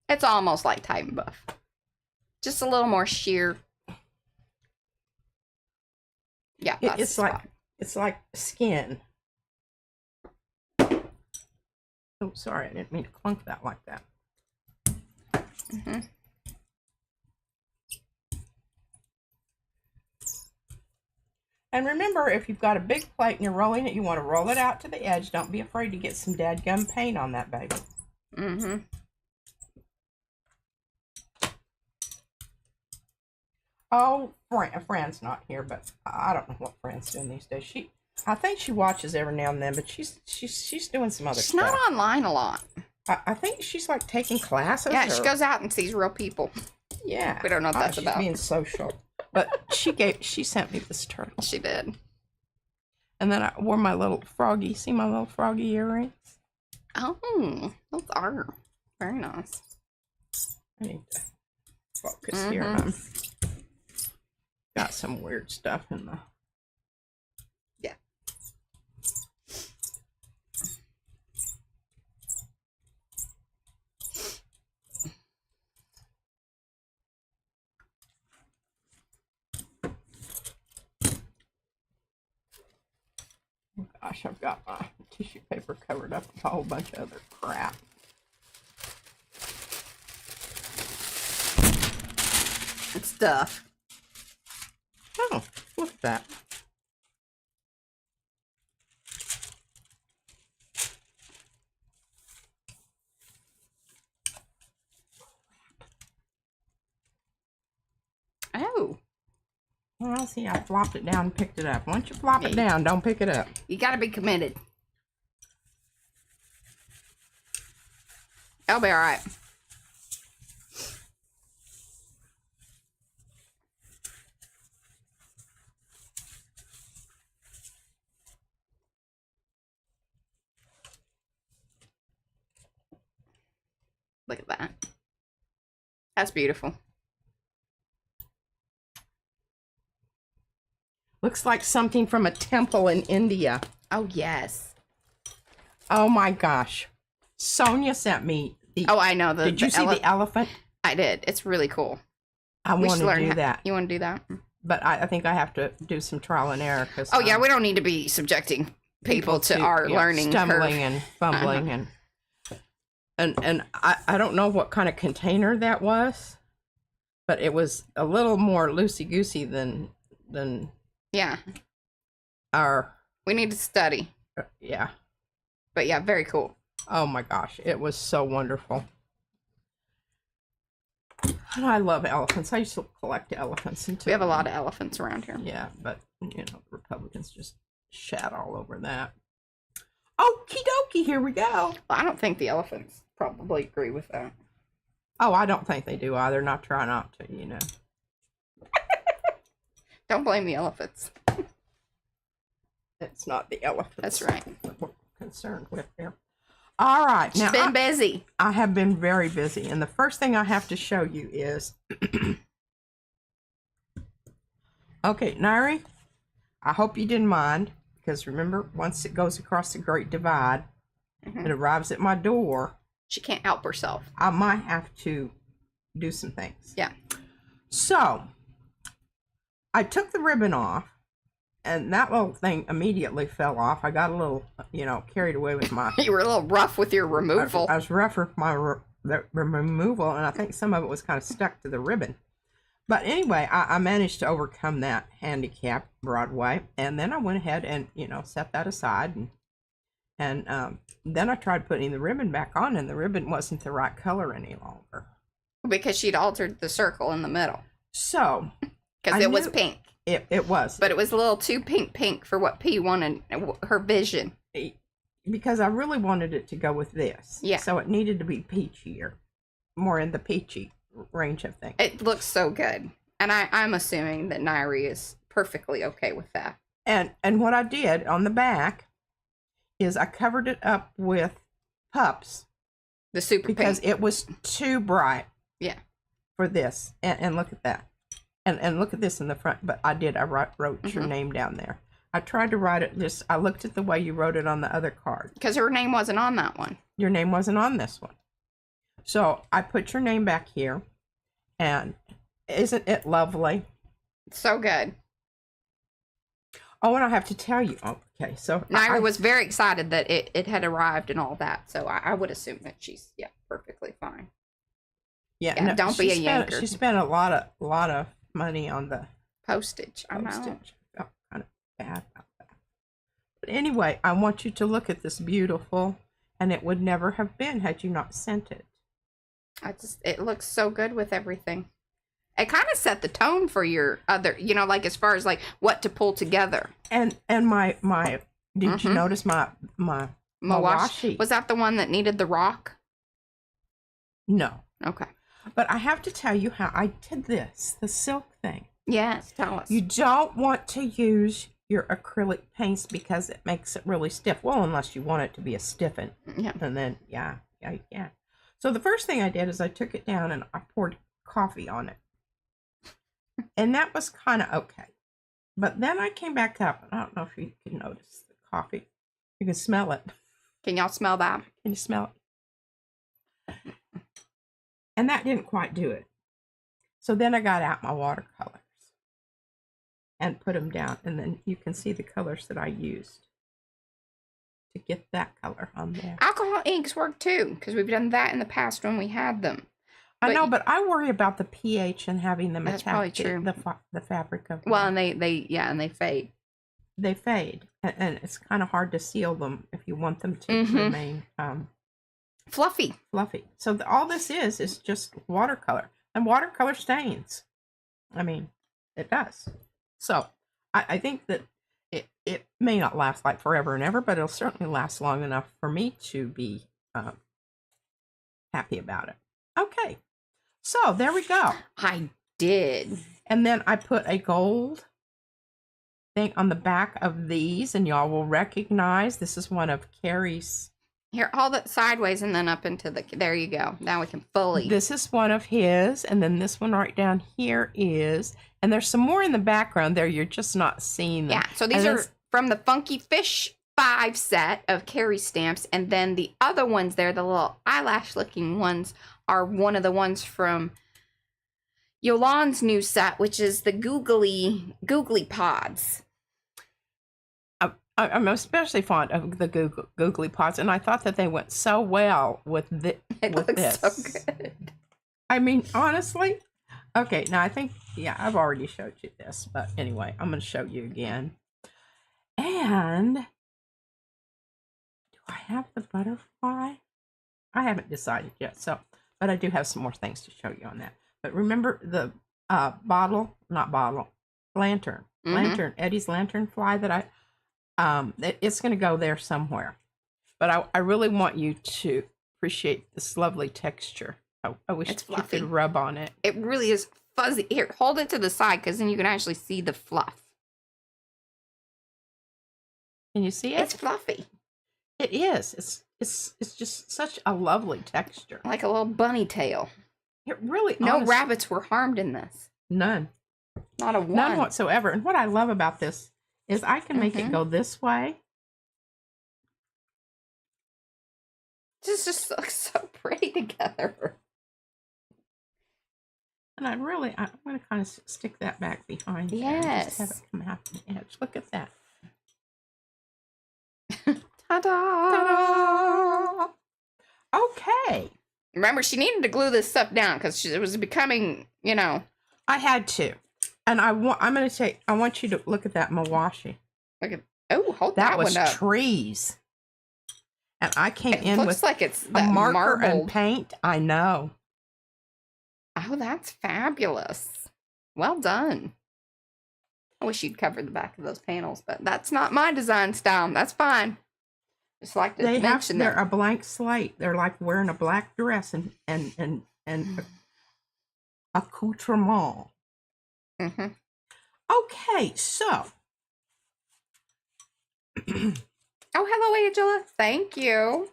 It's almost like Titan Buff. Just a little more sheer. Yeah, It's like skin. Oh, sorry, I didn't mean to clunk that like that. And remember, if you've got a big plate and you're rolling it, you want to roll it out to the edge. Don't be afraid to get some dadgum paint on that baby. Oh, Fran's not here, but I don't know what Fran's doing these days. I think she watches every now and then, but she's doing some other stuff. She's not online a lot. I think she's like taking classes. Yeah, she goes out and sees real people. Yeah, we don't know what that's she's about. Being social, but she sent me this turtle. She did. And then I wore my little froggy. See my little froggy earrings? Oh, those are very nice. I need to focus here. I'm got some weird stuff in the. Yeah. Oh gosh, I've got my tissue paper covered up with a whole bunch of other crap. It's stuff. Oh, look at that. Oh. Well, see, I flopped it down and picked it up. Once you flop it down, don't pick it up. You gotta be committed. I'll be alright. Look at that. That's beautiful. Looks like something from a temple in India. Oh, yes. Oh my gosh. Sonia sent me the. Oh, I know. Did you see the elephant? I did. It's really cool. I want to do that. You want to do that? But I think I have to do some trial and error. Cause yeah, we don't need to be subjecting people to our learning stumbling curve. And fumbling and I don't know what kind of container that was, but it was a little more loosey-goosey than yeah. We need to study. Yeah. But yeah, very cool. Oh my gosh, it was so wonderful. And I love elephants. I used to collect elephants. We have a lot of elephants around here. Yeah, but you know, the Republicans just shat all over that. Okie dokie, here we go. Well, I don't think the elephants probably agree with that. Oh, I don't think they do either. Not try not to, you know. Don't blame the elephants. It's not the elephants. That's right. That we're concerned with here. All right. She's been busy. I have been very busy. And the first thing I have to show you is... Okay, Nairi, I hope you didn't mind. Because remember, once it goes across the Great Divide, it arrives at my door. She can't help herself. I might have to do some things. Yeah. So, I took the ribbon off, and that little thing immediately fell off. I got a little, you know, carried away with my... You were a little rough with your removal. I was rough with my removal, and I think some of it was kind of stuck to the ribbon. But anyway, I managed to overcome that handicap Broadway, and then I went ahead and, you know, set that aside, and then I tried putting the ribbon back on, and the ribbon wasn't the right color any longer. Because she'd altered the circle in the middle. So... Because it was pink. It was. But it was a little too pink for what P wanted, her vision. Because I really wanted it to go with this. Yeah. So it needed to be peachier. More in the peachy range of things. It looks so good. And I'm assuming that Nairi is perfectly okay with that. And what I did on the back is I covered it up with pups. The super because pink. it was too bright. Yeah. for this. And look at that. And look at this in the front. But I wrote your name down there. I tried to write it I looked at the way you wrote it on the other card. Because her name wasn't on that one. Your name wasn't on this one. So I put your name back here. And isn't it lovely? So good. Oh, and I have to tell you. Okay, so Naira was very excited that it had arrived and all that. So I would assume that she's perfectly fine. Yeah, no, don't be a yanker. She spent a lot of money on the postage. I know. I felt kind of bad about that. But anyway, I want you to look at this beautiful, and it would never have been had you not sent it. It looks so good with everything. It kind of set the tone for your other, like as far as like what to pull together. And my did you notice my mawashi? Was that the one that needed the rock? No. Okay. But I have to tell you how I did this, the silk thing. Yes, tell us. You don't want to use your acrylic paints because it makes it really stiff. Well, unless you want it to be a stiffen. Yeah. And then, yeah. So the first thing I did is I took it down and I poured coffee on it. And that was kind of okay. But then I came back up, and I don't know if you can notice the coffee. You can smell it. Can y'all smell that? Can you smell it? And that didn't quite do it. So then I got out my watercolors and put them down. And then you can see the colors that I used to get that color on there. Alcohol inks work too, because we've done that in the past when we had them. I know, but I worry about the pH and having them that's attack probably true. The fabric of. Well, and they fade. They fade, and it's kind of hard to seal them if you want them to remain fluffy. So all this is just watercolor, and watercolor stains. I mean, it does. So I think that it may not last like forever and ever, but it'll certainly last long enough for me to be happy about it. Okay. So there we go. I did. And then I put a gold thing on the back of these, and y'all will recognize this is one of Carrie's. Here, hold it sideways and then up into the, there you go. Now we can fully. This is one of his, and then this one right down here is, and there's some more in the background there. You're just not seeing them. Yeah, so these are from the Funky Fish 5 set of Carrie stamps, and then the other ones there, the little eyelash looking ones, are one of the ones from Yolande's new set, which is the googly pods. I'm especially fond of the googly pods, and I thought that they went so well with this. It looks so good. I mean, honestly. Okay, now I think, yeah, I've already showed you this, but anyway, I'm going to show you again. And do I have the butterfly? I haven't decided yet, but I do have some more things to show you on that. But remember the lantern, Eddie's lantern fly that it's going to go there somewhere. But I really want you to appreciate this lovely texture. I wish you could rub on it. It really is fuzzy. Here, hold it to the side, because then you can actually see the fluff. Can you see it? It's fluffy. It is. It's just such a lovely texture. Like a little bunny tail. It really. No rabbits were harmed in this. None. Not a one. None whatsoever. And what I love about this is I can make it go this way. This just looks so pretty together. And I'm going to kind of stick that back behind. Yes. Just have it come out from the edge. Look at that. Ta-da! Ta-da! Okay. Remember, she needed to glue this stuff down because it was becoming, I had to. And I'm going to say, I want you to look at that mawashi. Look at, hold that one up. That was trees. And I came in with like it's a marker and paint. I know. Oh, that's fabulous. Well done. I wish you'd cover the back of those panels, but that's not my design style. That's fine. Just like to mention they're a blank slate. They're like wearing a black dress and accoutrement. Mm-hmm. Okay, so. Oh, hello, Angela. Thank you.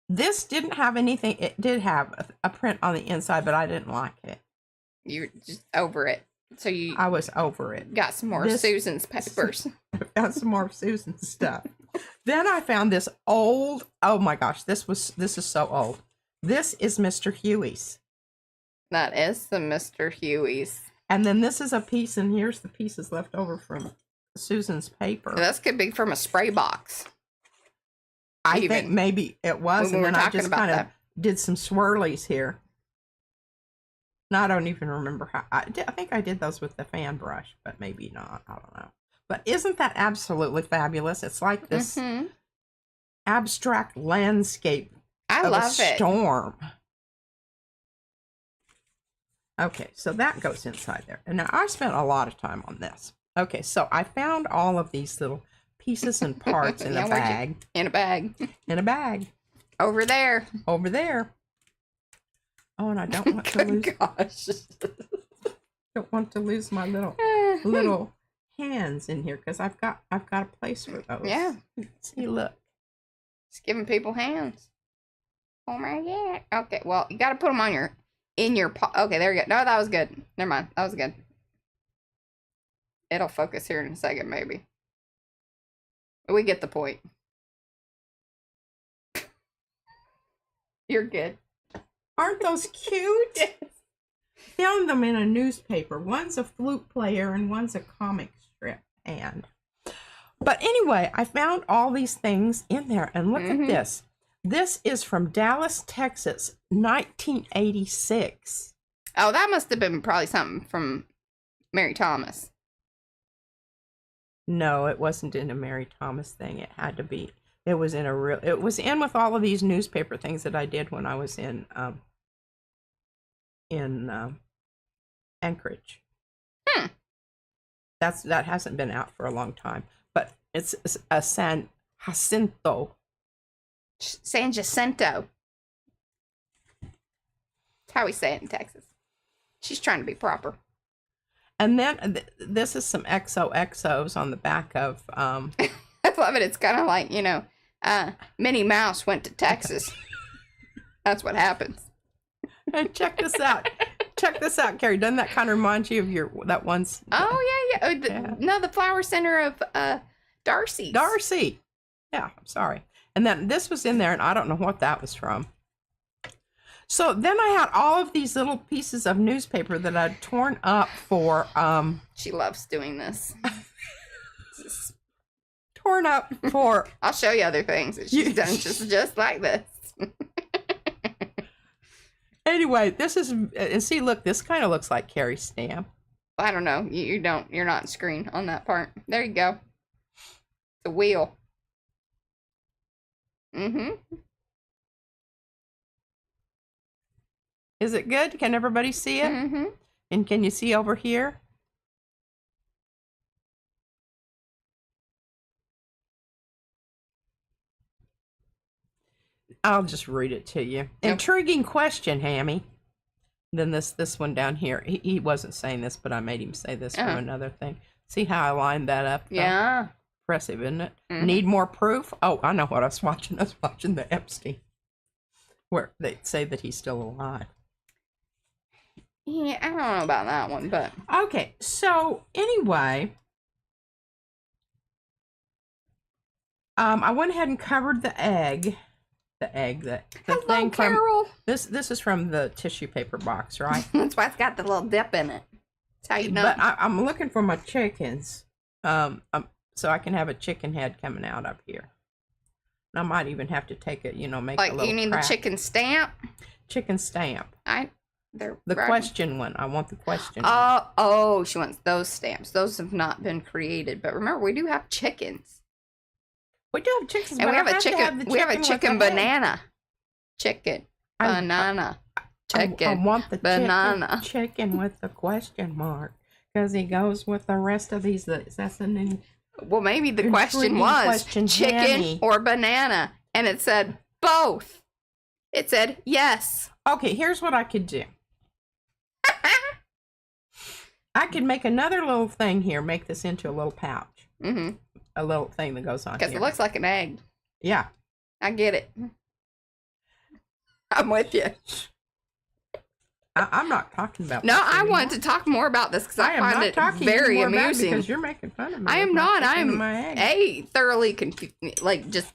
This didn't have anything. It did have a print on the inside, but I didn't like it. You're just over it. So you I was over it. got some more Susan's papers. Got some more Susan's stuff. Then I found this old, oh my gosh, this is so old. This is Mr. Huey's. That is the Mr. Huey's. And then this is a piece, and here's the pieces left over from Susan's paper. This could be from a spray box. I think maybe it was, and then I just kind of did some swirlies here. No, I don't even remember how. I think I did those with the fan brush, but maybe not. I don't know. But isn't that absolutely fabulous? It's like this abstract landscape of a storm. Okay, so that goes inside there. And now I spent a lot of time on this. Okay, so I found all of these little pieces and parts in a bag. In a bag. In a bag. Over there. Over there. Oh, and I don't want to lose. Gosh. Don't want to lose my little hands in here because I've got a place for those. Yeah. See, look. Just giving people hands. Oh my god. Okay, well, you got to put them on your okay, there you go. No, that was good. Never mind. That was good. It'll focus here in a second, maybe. We get the point. You're good. Aren't those cute? Yes. Found them in a newspaper. One's a flute player and one's a comic strip hand. But anyway, I found all these things in there, and look at this. This is from Dallas, Texas, 1986. Oh, that must have been probably something from Mary Thomas. No, it wasn't in a Mary Thomas thing. It had to be. It was in with all of these newspaper things that I did when I was in Anchorage. That hasn't been out for a long time, but it's a San Jacinto. San Jacinto. That's how we say it in Texas. She's trying to be proper. And then this is some XOXOs on the back of. I love it. It's kind of like, Minnie Mouse went to Texas. That's what happens. And check this out. Check this out, Carrie. Doesn't that kind of remind you of that one's? Oh, yeah. No, the flower center of Darcy's. Darcy. Yeah, I'm sorry. And then this was in there, and I don't know what that was from. So then I had all of these little pieces of newspaper that I'd torn up for. She loves doing this. Torn up for. I'll show you other things that she's done just like this. Anyway, this is, and see, look, this kind of looks like Carrie's stamp. I don't know. You're not on screen on that part. There you go. The wheel. Is it good? Can everybody see it? And can you see over here? I'll just read it to you. Yep. Intriguing question, Hammy. Then this one down here. He wasn't saying this, but I made him say this from another thing. See how I lined that up? Though? Yeah. Impressive, isn't it? Need more proof? Oh, I know what I was watching. I was watching the Epstein, where they say that he's still alive. Yeah, I don't know about that one, but okay. So anyway, I went ahead and covered the egg. The thing Carol. From this is from the tissue paper box, right? That's why it's got the little dip in it. That's how you know. But I'm looking for my chickens, so I can have a chicken head coming out up here. And I might even have to take it, make like a little. You need crack. the chicken stamp. Chicken stamp. The question one. I want the question. Oh, she wants those stamps. Those have not been created, but remember, we do have chickens. We do have chickens, and we have a chicken. We have a chicken banana. Chicken banana. Chicken. I want the banana. Chicken with the question mark because he goes with the rest of these. That's the new. Well, maybe the question was chicken or banana, and it said both. It said yes. Okay, here's what I could do. I could make another little thing here. Make this into a little pouch. A little thing that goes on. Because it looks like an egg. Yeah. I get it. I'm with you. I'm not talking about. No, this I anymore. want to talk more about this because I am find not it talking very anymore about it amusing. because you're making fun of me. I am with my not. chicken I'm and my egg. thoroughly confused. Like, just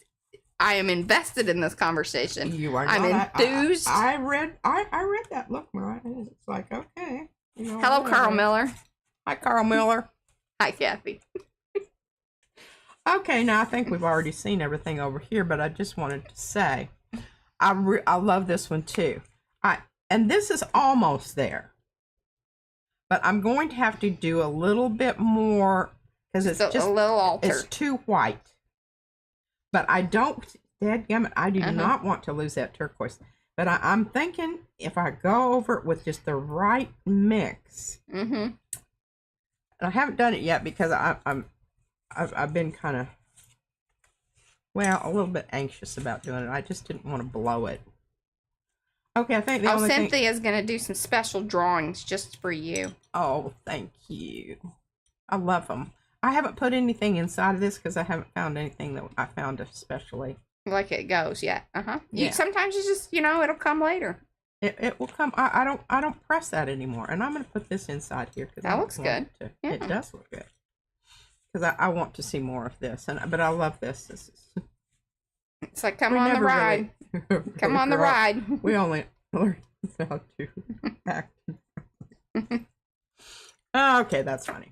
I am invested in this conversation. You are. I'm not. enthused. I read that. Look, Mariah. It's like okay. You know, Hello, whatever. Carl Miller. Hi, Carl Miller. Hi, Kathy. Okay, now I think we've already seen everything over here, but I just wanted to say, I love this one too. And this is almost there, but I'm going to have to do a little bit more because it's just a little alter. It's too white. But I don't, dadgummit, I do not want to lose that turquoise. But I'm thinking if I go over it with just the right mix. And I haven't done it yet because I've been kind of, well, a little bit anxious about doing it. I just didn't want to blow it. Okay, I think the only thing... Cynthia's going to do some special drawings just for you. Oh, thank you. I love them. I haven't put anything inside of this because I haven't found anything that I found especially. Like it goes, yeah. Yeah. Sometimes you just, it'll come later. It will come. I don't press that anymore. And I'm going to put this inside here. Cause that looks good. Yeah. It does look good. Because I want to see more of this. But I love this. This is... It's like, come on the ride. Really, come on the ride. We only learned how to act. Okay, that's funny.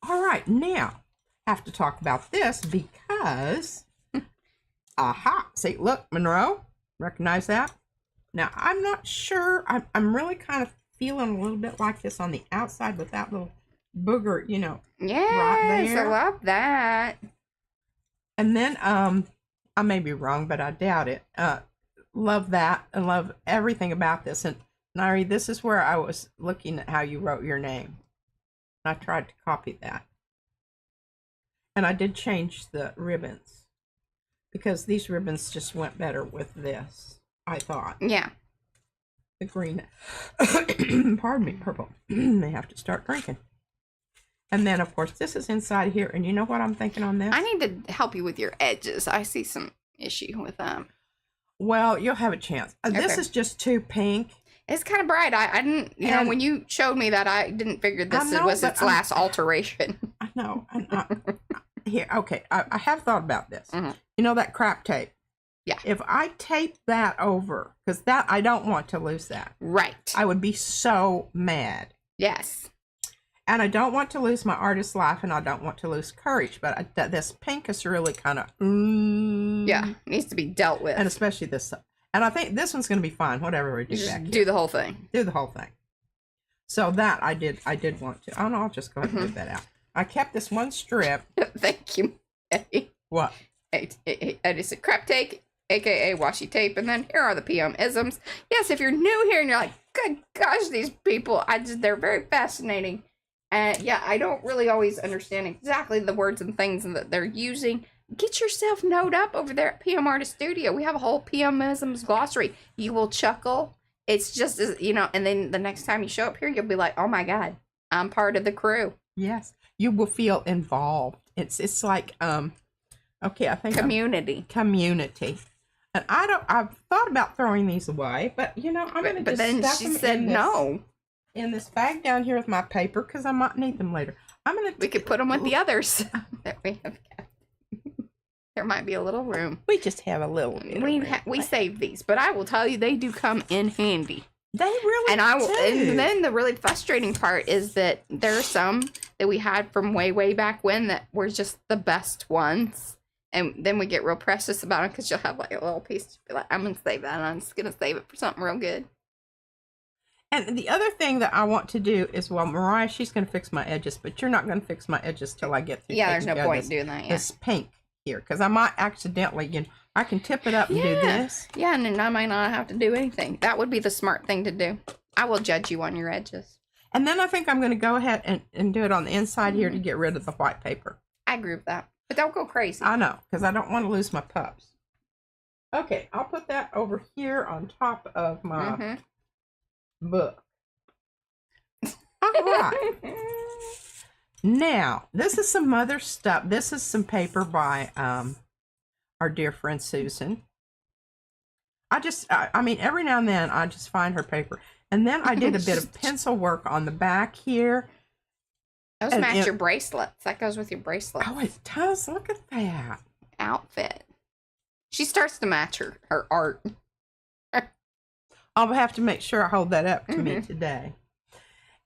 All right, now I have to talk about this because, see, look, Monroe, recognize that? Now, I'm not sure. I'm really kind of feeling a little bit like this on the outside with that little booger, Yes, right there. I love that. And then, I may be wrong, but I doubt it. Love that and love everything about this. And Nari, this is where I was looking at how you wrote your name. I tried to copy that. And I did change the ribbons because these ribbons just went better with this, I thought. Yeah. The green, pardon me, purple. They have to start drinking. And then, of course, this is inside here. And you know what I'm thinking on this? I need to help you with your edges. I see some issue with them. Well, you'll have a chance. This is just too pink. It's kind of bright. I didn't, when you showed me that, I didn't figure this was its last alteration. I know. Here, okay. I have thought about this. You know that crap tape? Yeah. If I tape that over, because I don't want to lose that. Right. I would be so mad. Yes. And I don't want to lose my artist life, and I don't want to lose courage. But this pink is really kind of... yeah, needs to be dealt with. And especially this... And I think this one's going to be fine, whatever we do just back do here. the whole thing. Do the whole thing. So that I did want to. Oh, no, I'll just go ahead and do that out. I kept this one strip. Thank you, Eddie. What? Eddie said crap tape, a.k.a. washi tape. And then here are the PM-isms. Yes, if you're new here and you're like, good gosh, these people, they're very fascinating. And yeah, I don't really always understand exactly the words and things that they're using. Get yourself noted up over there at PM Artist Studio. We have a whole PM-isms glossary. You will chuckle. It's just, and then the next time you show up here, you'll be like, oh my God, I'm part of the crew. Yes. You will feel involved. It's like, okay, I think community. And I've thought about throwing these away, but I'm going to just then stuff she them said no. In this bag down here with my paper because I might need them later. We could put them with the others that we have kept. There might be a little room. We just have a little bit. We saved these, but I will tell you they do come in handy. They really do. And then the really frustrating part is that there are some that we had from way back when that were just the best ones. And then we get real precious about them because you'll have like a little piece to be like, I'm going to save that. I'm just going to save it for something real good. And the other thing that I want to do is, Mariah, she's going to fix my edges, but you're not going to fix my edges till I get through. Yeah, there's no point in doing that. Yeah. This pink here, because I might accidentally, I can tip it up and do this. Yeah, and then I might not have to do anything. That would be the smart thing to do. I will judge you on your edges. And then I think I'm going to go ahead and do it on the inside here to get rid of the white paper. I agree with that. But don't go crazy. I know, because I don't want to lose my pups. Okay, I'll put that over here on top of my book. All right. Now, this is some other stuff. This is some paper by our dear friend Susan. I mean, every now and then I just find her paper. And then I did a bit of pencil work on the back here. Those match your bracelets. That goes with your bracelet. Oh, it does. Look at that. Outfit. She starts to match her art. I'll have to make sure I hold that up to me today.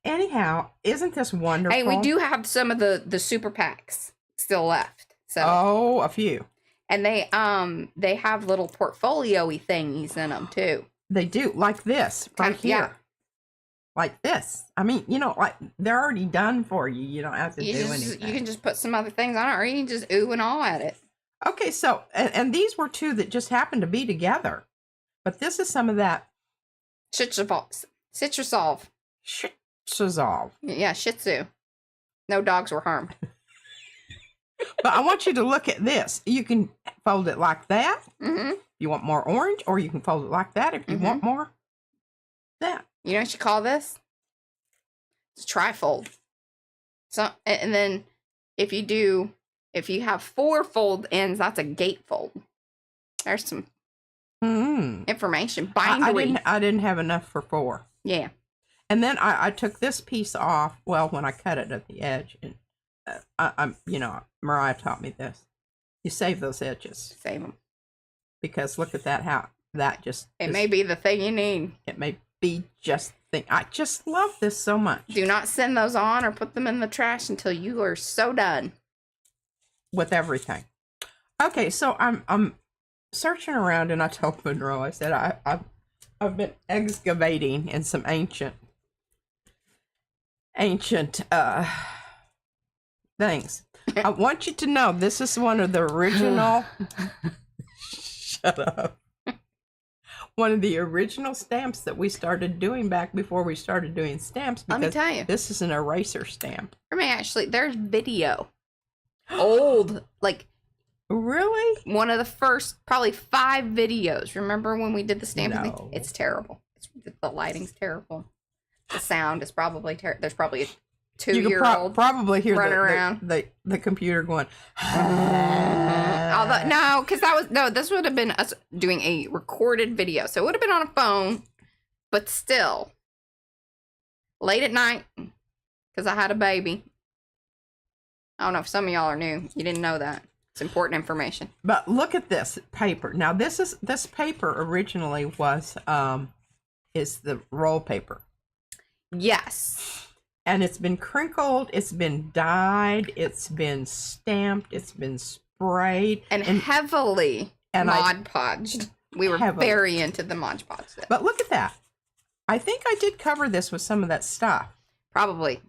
Anyhow, isn't this wonderful? Hey, we do have some of the super packs still left. So a few. And they have little portfolio-y thingies in them too. They do, like this right here. Yeah. Like this. I mean, you know, like they're already done for you. You don't have to do anything. You can just put some other things on it, or you can just ooh and all at it. Okay, so and these were two that just happened to be together, but this is some of that Citrusolve. Yeah, Shih Tzu. No dogs were harmed. But I want you to look at this. You can fold it like that. Mm-hmm. You want more orange, or you can fold it like that if you want more. That. You know what you call this? It's a trifold. So, and then if you have 4 fold ends, that's a gatefold. There's some information. Bindery. I didn't have enough for 4. Yeah. And then I took this piece off. Well, when I cut it at the edge, and I'm Mariah taught me this. You save those edges. Save them. Because look at that, how that just... It may be the thing you need. It may be just the thing. I just love this so much. Do not send those on or put them in the trash until you are so done. With everything. Okay, so I'm searching around, and I told Monroe, I said, I've been excavating in some ancient things. I want you to know this is one of the original shut up. One of the original stamps that we started doing back before we started doing stamps. Let me tell you. This is an eraser stamp. I mean, actually, there's video. Old, like... Really? One of the first, probably 5 videos. Remember when we did the stamping No. thing? It's terrible. The lighting's terrible. The sound is probably terrible. There's probably a 2-year-old probably hear running around. The computer going. Although, this would have been us doing a recorded video. So it would have been on a phone, but still. Late at night, because I had a baby. I don't know if some of y'all are new. You didn't know that. It's important information. But look at this paper. Now this paper originally was is the roll paper. Yes. And it's been crinkled, it's been dyed, it's been stamped, it's been sprayed. And heavily Mod Podged. We were very into the Mod Podge. But look at that. I think I did cover this with some of that stuff. Probably.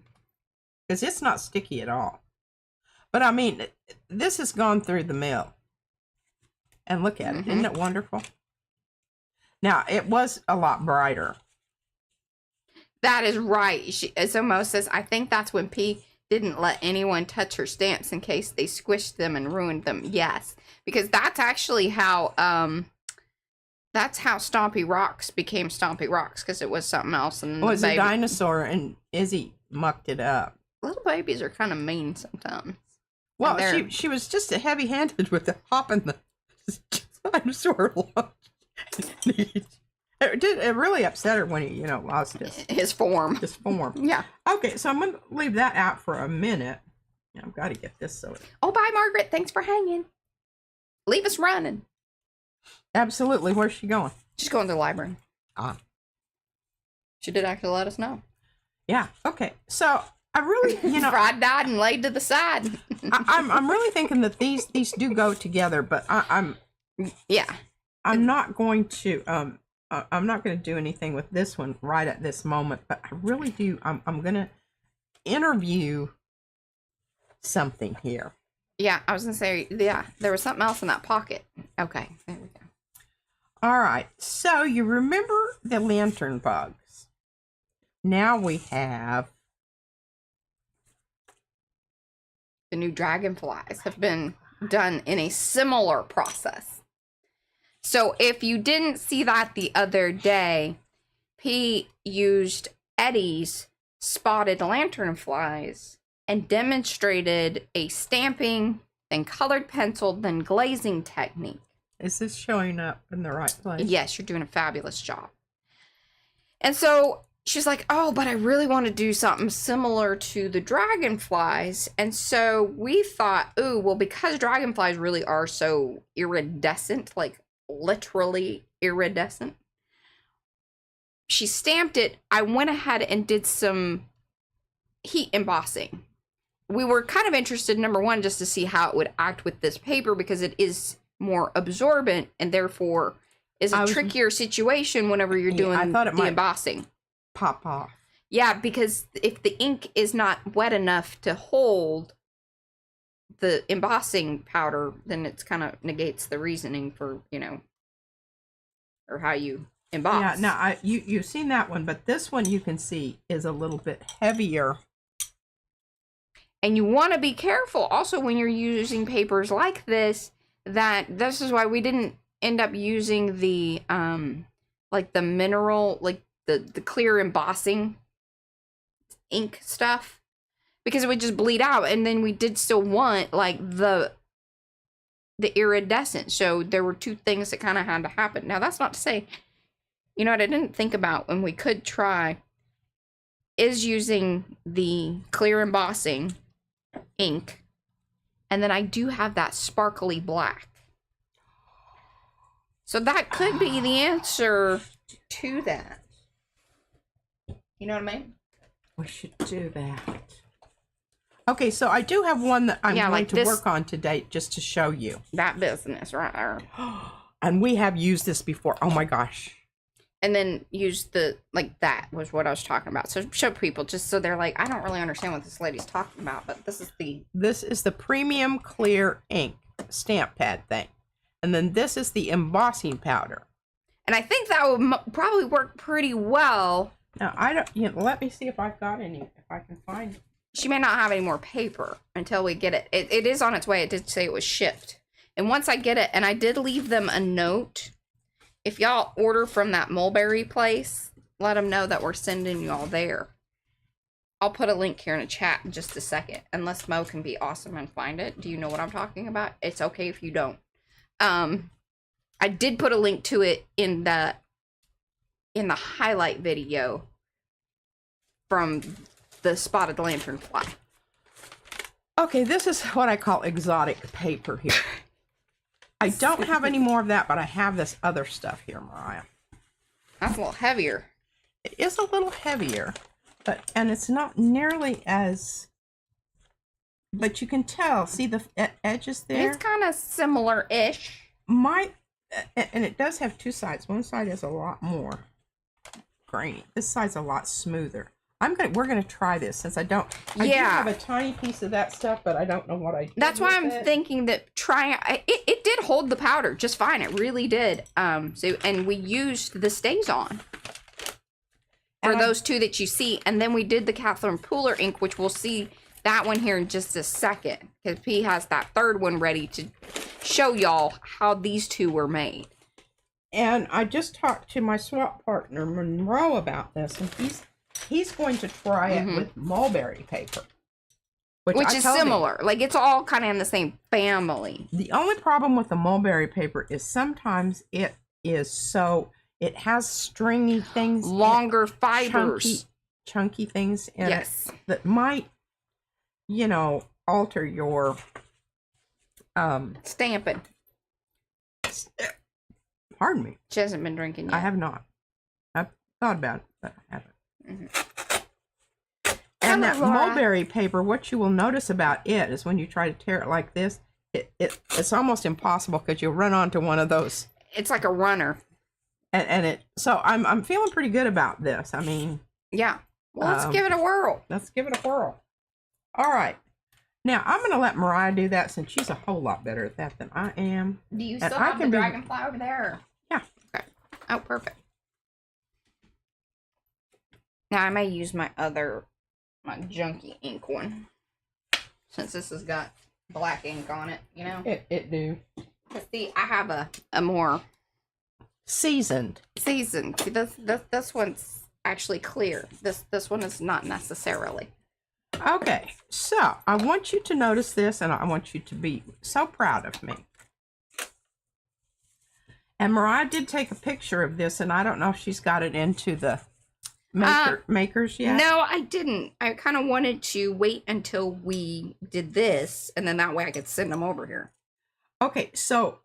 Because it's not sticky at all. But I mean, this has gone through the mill. And look at it. Isn't it wonderful? Now, it was a lot brighter. That is right. So Mo says, I think that's when P didn't let anyone touch her stamps in case they squished them and ruined them. Yes. Because that's actually how Stompy Rocks became Stompy Rocks, because it was something else. And it was a dinosaur, and Izzy mucked it up. Little babies are kind of mean sometimes. Well, she was just heavy-handed with the hopping the dinosaur along. It really upset her when he, lost his form. His form. Yeah. Okay, so I'm going to leave that out for a minute. I've got to get this so. Oh, bye, Margaret. Thanks for hanging. Leave us running. Absolutely. Where's she going? She's going to the library. Ah. She did actually let us know. Yeah. Okay. So I really, Fried, died, and laid to the side. I'm really thinking that these do go together, but I'm not going to do anything with this one right at this moment. But I really do. I'm going to interview something here. Yeah, I was going to say, there was something else in that pocket. Okay, there we go. All right, so you remember the lantern bugs. Now we have... The new dragonflies have been done in a similar process. So if you didn't see that the other day, P used Eddie's spotted lanternflies and demonstrated a stamping, then colored pencil, then glazing technique. Is this showing up in the right place? Yes, you're doing a fabulous job. And so she's like, oh, but I really want to do something similar to the dragonflies. And so we thought, ooh, well, because dragonflies really are so iridescent, like literally iridescent, she stamped it. I went ahead and did some heat embossing. We were kind of interested, number one, just to see how it would act with this paper, because it is more absorbent and therefore is a trickier situation whenever you're doing the embossing. Pop off. Yeah, because if the ink is not wet enough to hold the embossing powder, then it's kind of negates the reasoning for, you know, or how you emboss. Yeah, now you've seen that one, but this one you can see is a little bit heavier. And you want to be careful also when you're using papers like this, that this is why we didn't end up using the like the mineral, like the clear embossing ink stuff, because it would just bleed out. And then we did still want like the iridescent, so there were two things that kind of had to happen. Now that's not to say, you know what I didn't think about, when we could try is using the clear embossing ink, and then I do have that sparkly black, so that could be the answer to that. You know what I mean? We should do that. Okay, so I do have one that I'm going to work on today just to show you. That business right there. And we have used this before. Oh my gosh. And then use the, like, that was what I was talking about. So show people just so they're like, I don't really understand what this lady's talking about, but this is the premium clear ink stamp pad thing. And then this is the embossing powder. And I think that would probably work pretty well. Now, I don't, you know, let me see if I've got any, if I can find it. She may not have any more paper until we get it. It is on its way. It did say it was shipped. And once I get it, and I did leave them a note. If y'all order from that mulberry place, let them know that we're sending y'all there. I'll put a link here in a chat in just a second. Unless Mo can be awesome and find it. Do you know what I'm talking about? It's okay if you don't. I did put a link to it in the highlight video from the spotted lanternfly. Okay, this is what I call exotic paper here. I don't have any more of that, but I have this other stuff here, Mariah. That's a little heavier. It is a little heavier, and it's not nearly as, but you can tell, see the edges there? It's kind of similar-ish. And it does have two sides. One side is a lot more grainy. This side's a lot smoother. We're gonna try this, since I do have a tiny piece of that stuff, but I don't know what I did. That's why I'm thinking that it did hold the powder just fine. It really did. And we used the stays on for those two that you see, and then we did the Catherine Pooler ink, which we'll see that one here in just a second, because P has that third one ready to show y'all how these two were made. And I just talked to my swap partner Monroe about this, and he's going to try it with mulberry paper, which is similar. Like, it's all kind of in the same family. The only problem with the mulberry paper is sometimes it has stringy things, longer fibers, chunky things in it that might, you know, alter your stamping. Pardon me. She hasn't been drinking yet. I have not. I've thought about it, but I haven't. And that mulberry paper, what you will notice about it is when you try to tear it like this, it's almost impossible, because you'll run onto one of those. It's like a runner. So I'm feeling pretty good about this. I mean, yeah. Well, let's give it a whirl. Let's give it a whirl. All right. Now I'm going to let Mariah do that, since she's a whole lot better at that than I am. Do you still have the dragonfly over there? Yeah. Okay. Oh, perfect. Now I may use my junky ink one, since this has got black ink on it, you know? It do. See, I have a more seasoned. See, this one's actually clear. This one is not necessarily. Okay, so I want you to notice this, and I want you to be so proud of me. And Mariah did take a picture of this, and I don't know if she's got it into the makers yet. No, I didn't. I kind of wanted to wait until we did this, and then that way I could send them over here. Okay, so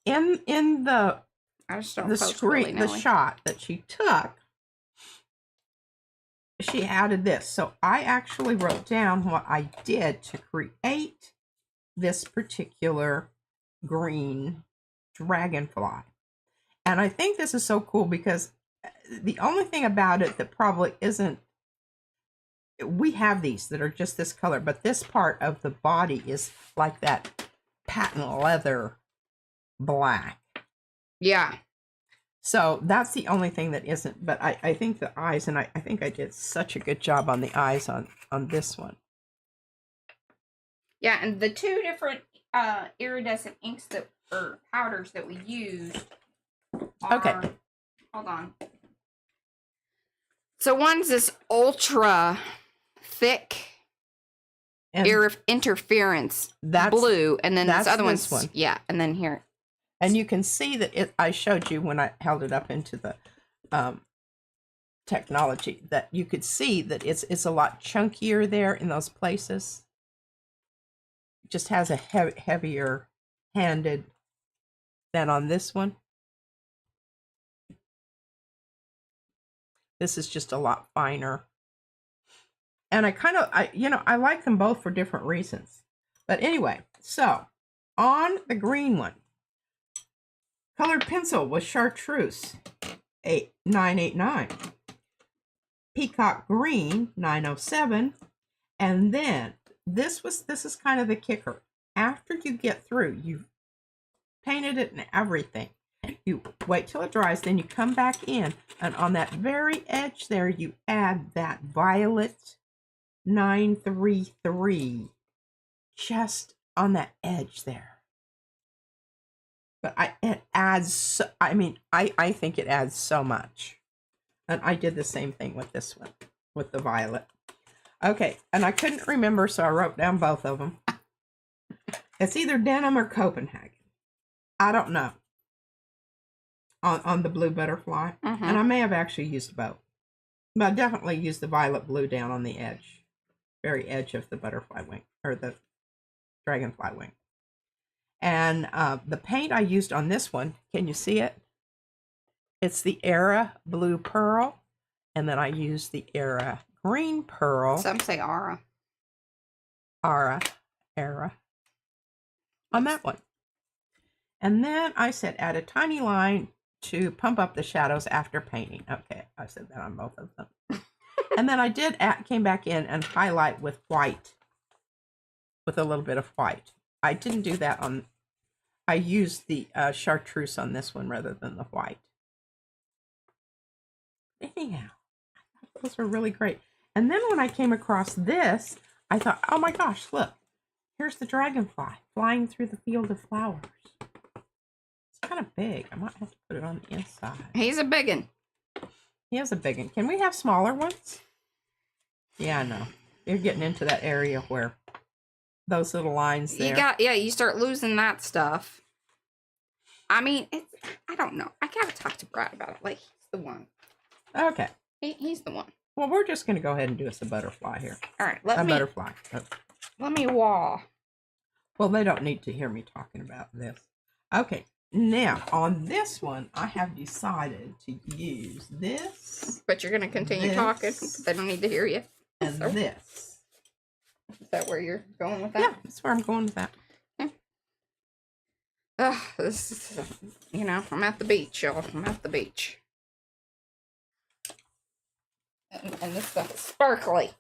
in the I just don't the screen, the shot that she took, she added this. So I actually wrote down what I did to create this particular green dragonfly. And I think this is so cool because the only thing about it that probably isn't, we have these that are just this color, but this part of the body is like that patent leather black. Yeah. So that's the only thing that isn't, but I think the eyes, and I think I did such a good job on the eyes on this one. Yeah, and the two different iridescent inks that, or powders that we used are, okay. Hold on. So one's this ultra thick interference blue, and then this other one's one. Yeah, and then here. And you can see that I showed you when I held it up into the technology, that you could see that it's a lot chunkier there in those places. It just has a heavier handed than on this one. This is just a lot finer. And I like them both for different reasons. But anyway, so on the green one, colored pencil was Chartreuse 989, Peacock Green 907, and then this is kind of the kicker. After you get through, you've painted it and everything. You wait till it dries, then you come back in, and on that very edge there, you add that violet 933 just on that edge there. But it adds, I think it adds so much. And I did the same thing with this one, with the violet. Okay, and I couldn't remember, so I wrote down both of them. It's either denim or Copenhagen. I don't know. On the blue butterfly. Mm-hmm. And I may have actually used both. But I definitely used the violet blue down on the edge. Very edge of the butterfly wing, or the dragonfly wing. And the paint I used on this one, can you see it? It's the Era Blue Pearl. And then I used the Era Green Pearl. Some say Ara. Era. On that one. And then I said add a tiny line to pump up the shadows after painting. Okay, I said that on both of them. And then I came back in and highlight with white, with a little bit of white. I didn't do that on, I used the chartreuse on this one rather than the white. Anyhow, those were really great. And then when I came across this, I thought, oh my gosh, look, here's the dragonfly flying through the field of flowers. It's kind of big. I might have to put it on the inside. He's a big one. He is a big one. Can we have smaller ones? Yeah, I know. You're getting into that area where those little lines there. You start losing that stuff. I mean, I don't know. I gotta talk to Brad about it. Like, he's the one. Okay. He's the one. Well, we're just going to go ahead and do us a butterfly here. All right. Butterfly. Oh. Let me wah. Well, they don't need to hear me talking about this. Okay. Now, on this one, I have decided to use this. But you're going to continue talking. They don't need to hear you. And this. Is that where you're going with that? Yeah, that's where I'm going with that. Okay. This is, I'm at the beach, y'all. I'm at the beach. And this stuff is sparkly.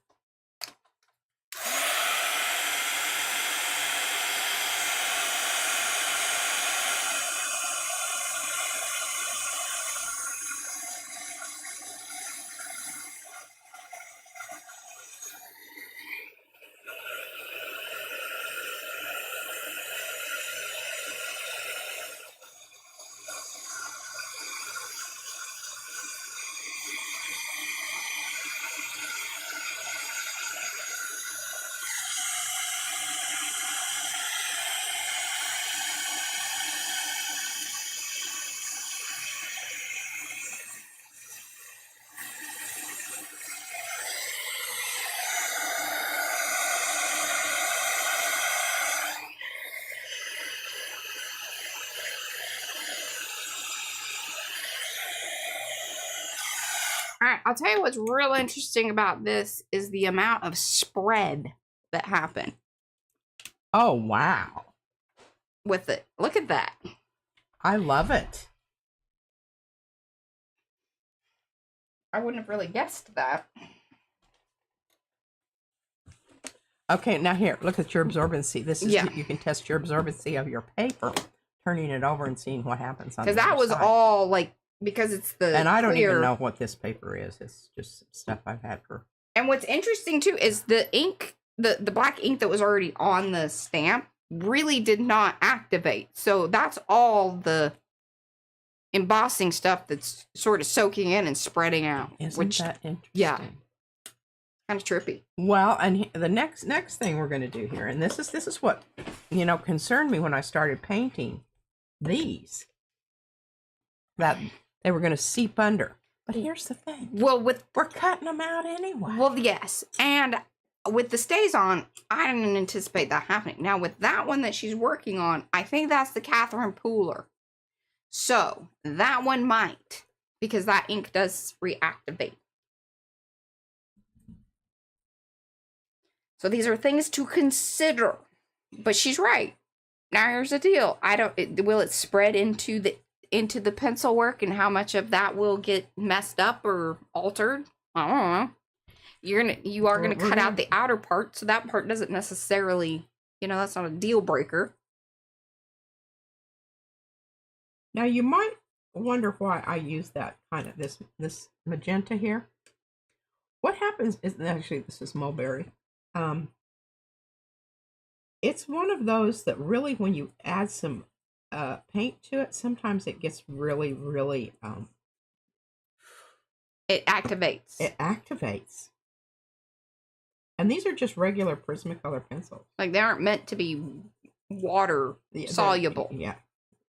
I'll tell you what's real interesting about this is the amount of spread that happened Oh, wow. with it. Look at that. I love it. I wouldn't have really guessed that. Okay, now here, look at your absorbency. This is, you can test your absorbency of your paper, turning it over and seeing what happens on the Because that was side. all like, because it's the And I don't clear. even know what this paper is. It's just stuff I've had for. And what's interesting too is the ink, the black ink that was already on the stamp really did not activate. So that's all the embossing stuff that's sort of soaking in and spreading out. Isn't that interesting? Yeah. Kind of trippy. Well, and the next thing we're going to do here, and this is what, you know, concerned me when I started painting these, that they were going to seep under. But here's the thing. Well, we're cutting them out anyway. Well, yes. And with the stays on, I didn't anticipate that happening. Now, with that one that she's working on, I think that's the Catherine Pooler. So, that one might, because that ink does reactivate. So, these are things to consider. But she's right. Now, here's the deal. Will it spread into the pencil work, and how much of that will get messed up or altered? I don't know. You are gonna cut out the outer part, so that part doesn't necessarily, you know, that's not a deal breaker. Now you might wonder why I use that kind of this magenta here. What happens is, actually this is mulberry. It's one of those that really, when you add some paint to it, sometimes it gets really, really it activates. It activates. And these are just regular Prismacolor pencils. Like, they aren't meant to be water soluble. Yeah.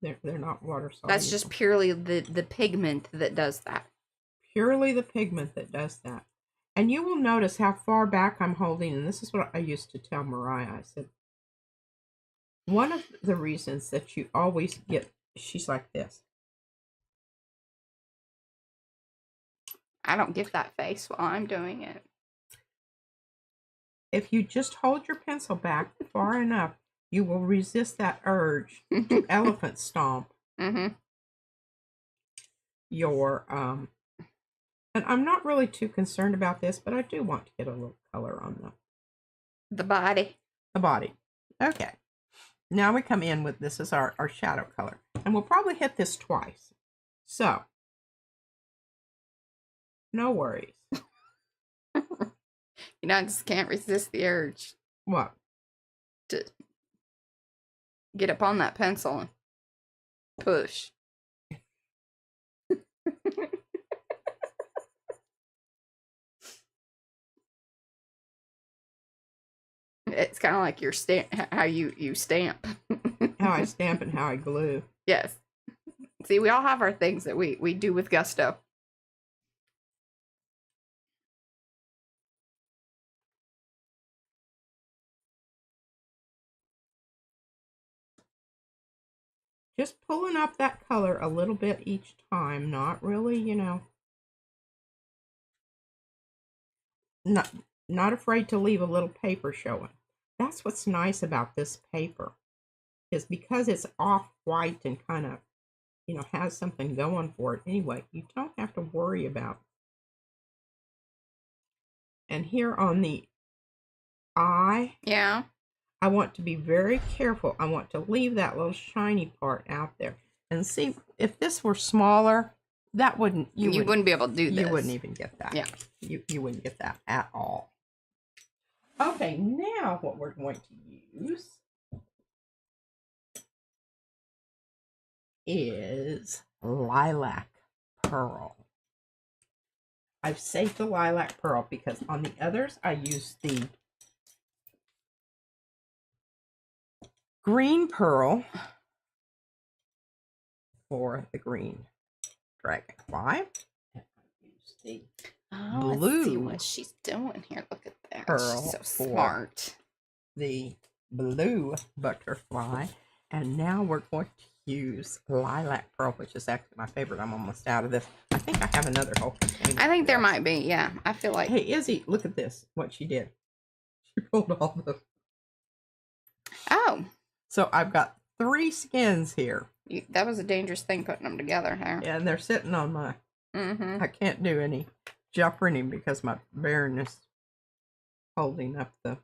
They're not water soluble. That's just purely the pigment that does that. Purely the pigment that does that. And you will notice how far back I'm holding, and this is what I used to tell Mariah. I said, one of the reasons that you always get, she's like this. I don't give that face while I'm doing it. If you just hold your pencil back far enough, you will resist that urge to elephant stomp your, and I'm not really too concerned about this, but I do want to get a little color on the body. The body. Okay. Now we come in with, this is our shadow color. And we'll probably hit this twice. So, no worries. You know, I just can't resist the urge. What? To get up on that pencil and push. It's kind of like your how you stamp. How I stamp and how I glue. Yes. See, we all have our things that we do with gusto. Just pulling up that color a little bit each time, not really, you know, not afraid to leave a little paper showing. That's what's nice about this paper, is because it's off-white and kind of, you know, has something going for it anyway, you don't have to worry about it. And here on the eye, yeah, I want to be very careful. I want to leave that little shiny part out there. And see, if this were smaller, that wouldn't, you wouldn't be able to do this. You wouldn't even get that. Yeah. You wouldn't get that at all. Okay, now what we're going to use is lilac pearl. I've saved the lilac pearl because on the others I used the green pearl for the green dragonfly. And I used the blue. Let's see what she's doing here. Look at that. Pearl She's so smart. The blue butterfly. And now we're going to use Lilac Pearl, which is actually my favorite. I'm almost out of this. I think I have another whole container. I think there might be, yeah. I feel like... Hey, Izzy, look at this, what she did. She pulled all the... Oh. So I've got 3 skins here. That was a dangerous thing putting them together there. Yeah, and they're sitting on my... I can't do any gel printing because my Baron is holding up the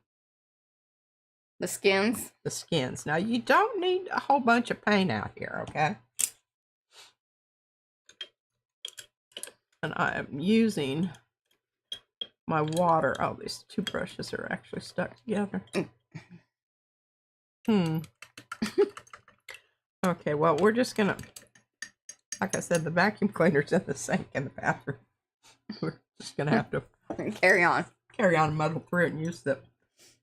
skins. The skins. Now, you don't need a whole bunch of paint out here, okay? And I am using my water. Oh, these 2 brushes are actually stuck together. Okay, well, we're just gonna, like I said, the vacuum cleaner's in the sink in the bathroom. We're just gonna have to carry on and muddle through it and use the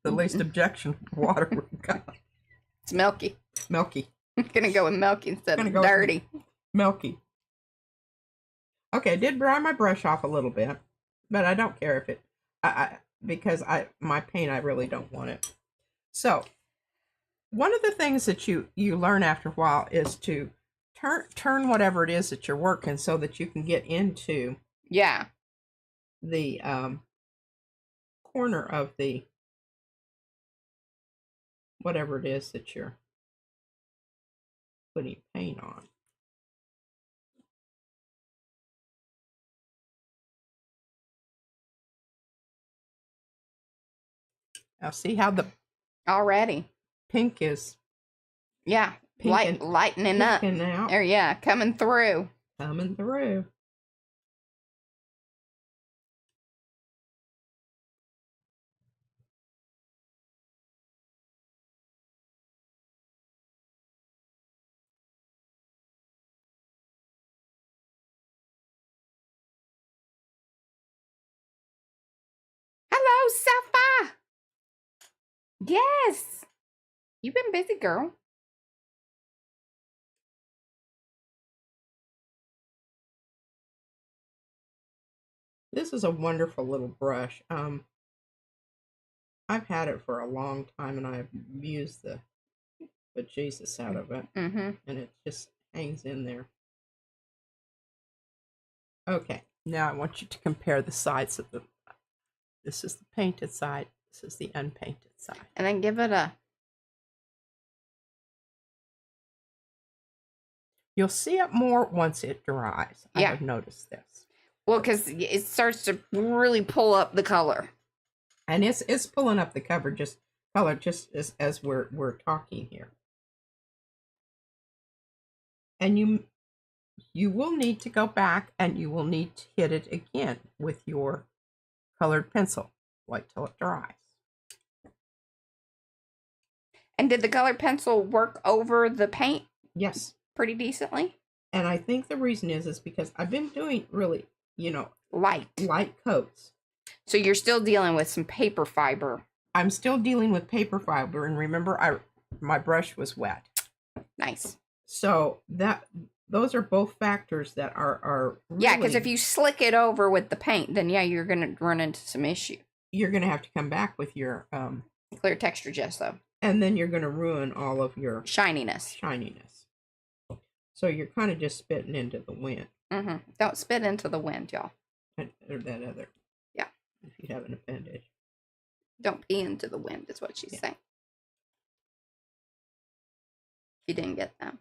least objection water we've got. It's milky. Milky. I'm gonna go with milky instead of dirty. Milky. Okay, I did dry my brush off a little bit, but I don't care if it, because my paint, I really don't want it. So, one of the things that you learn after a while is to turn whatever it is that you're working so that you can get into the corner of the whatever it is that you're putting paint on. Now see how the already pink is lightening up out. There, coming through. Hello, Safa. Yes. You've been busy, girl. This is a wonderful little brush. I've had it for a long time, and I've used the bejesus out of it, and it just hangs in there. Okay, now I want you to compare the sides of the. This is the painted side. This is the unpainted side. And then give it a... You'll see it more once it dries. I have noticed this. Well, because it starts to really pull up the color. And it's pulling up the color just as we're talking here. And you will need to go back and you will need to hit it again with your colored pencil. Wait till it dries. And did the colored pencil work over the paint? Yes. Pretty decently? And I think the reason is because I've been doing really, light coats. So you're still dealing with some paper fiber. I'm still dealing with paper fiber, and remember, my brush was wet. Nice. So those are both factors that are really, because if you slick it over with the paint, then you're gonna run into some issue. You're gonna have to come back with your clear texture gesso, and then you're gonna ruin all of your shininess. So you're kind of just spitting into the wind. Don't spit into the wind, y'all. Or that other. Yeah. If you have an appendage. Don't pee into the wind, is what she's saying. You didn't get that.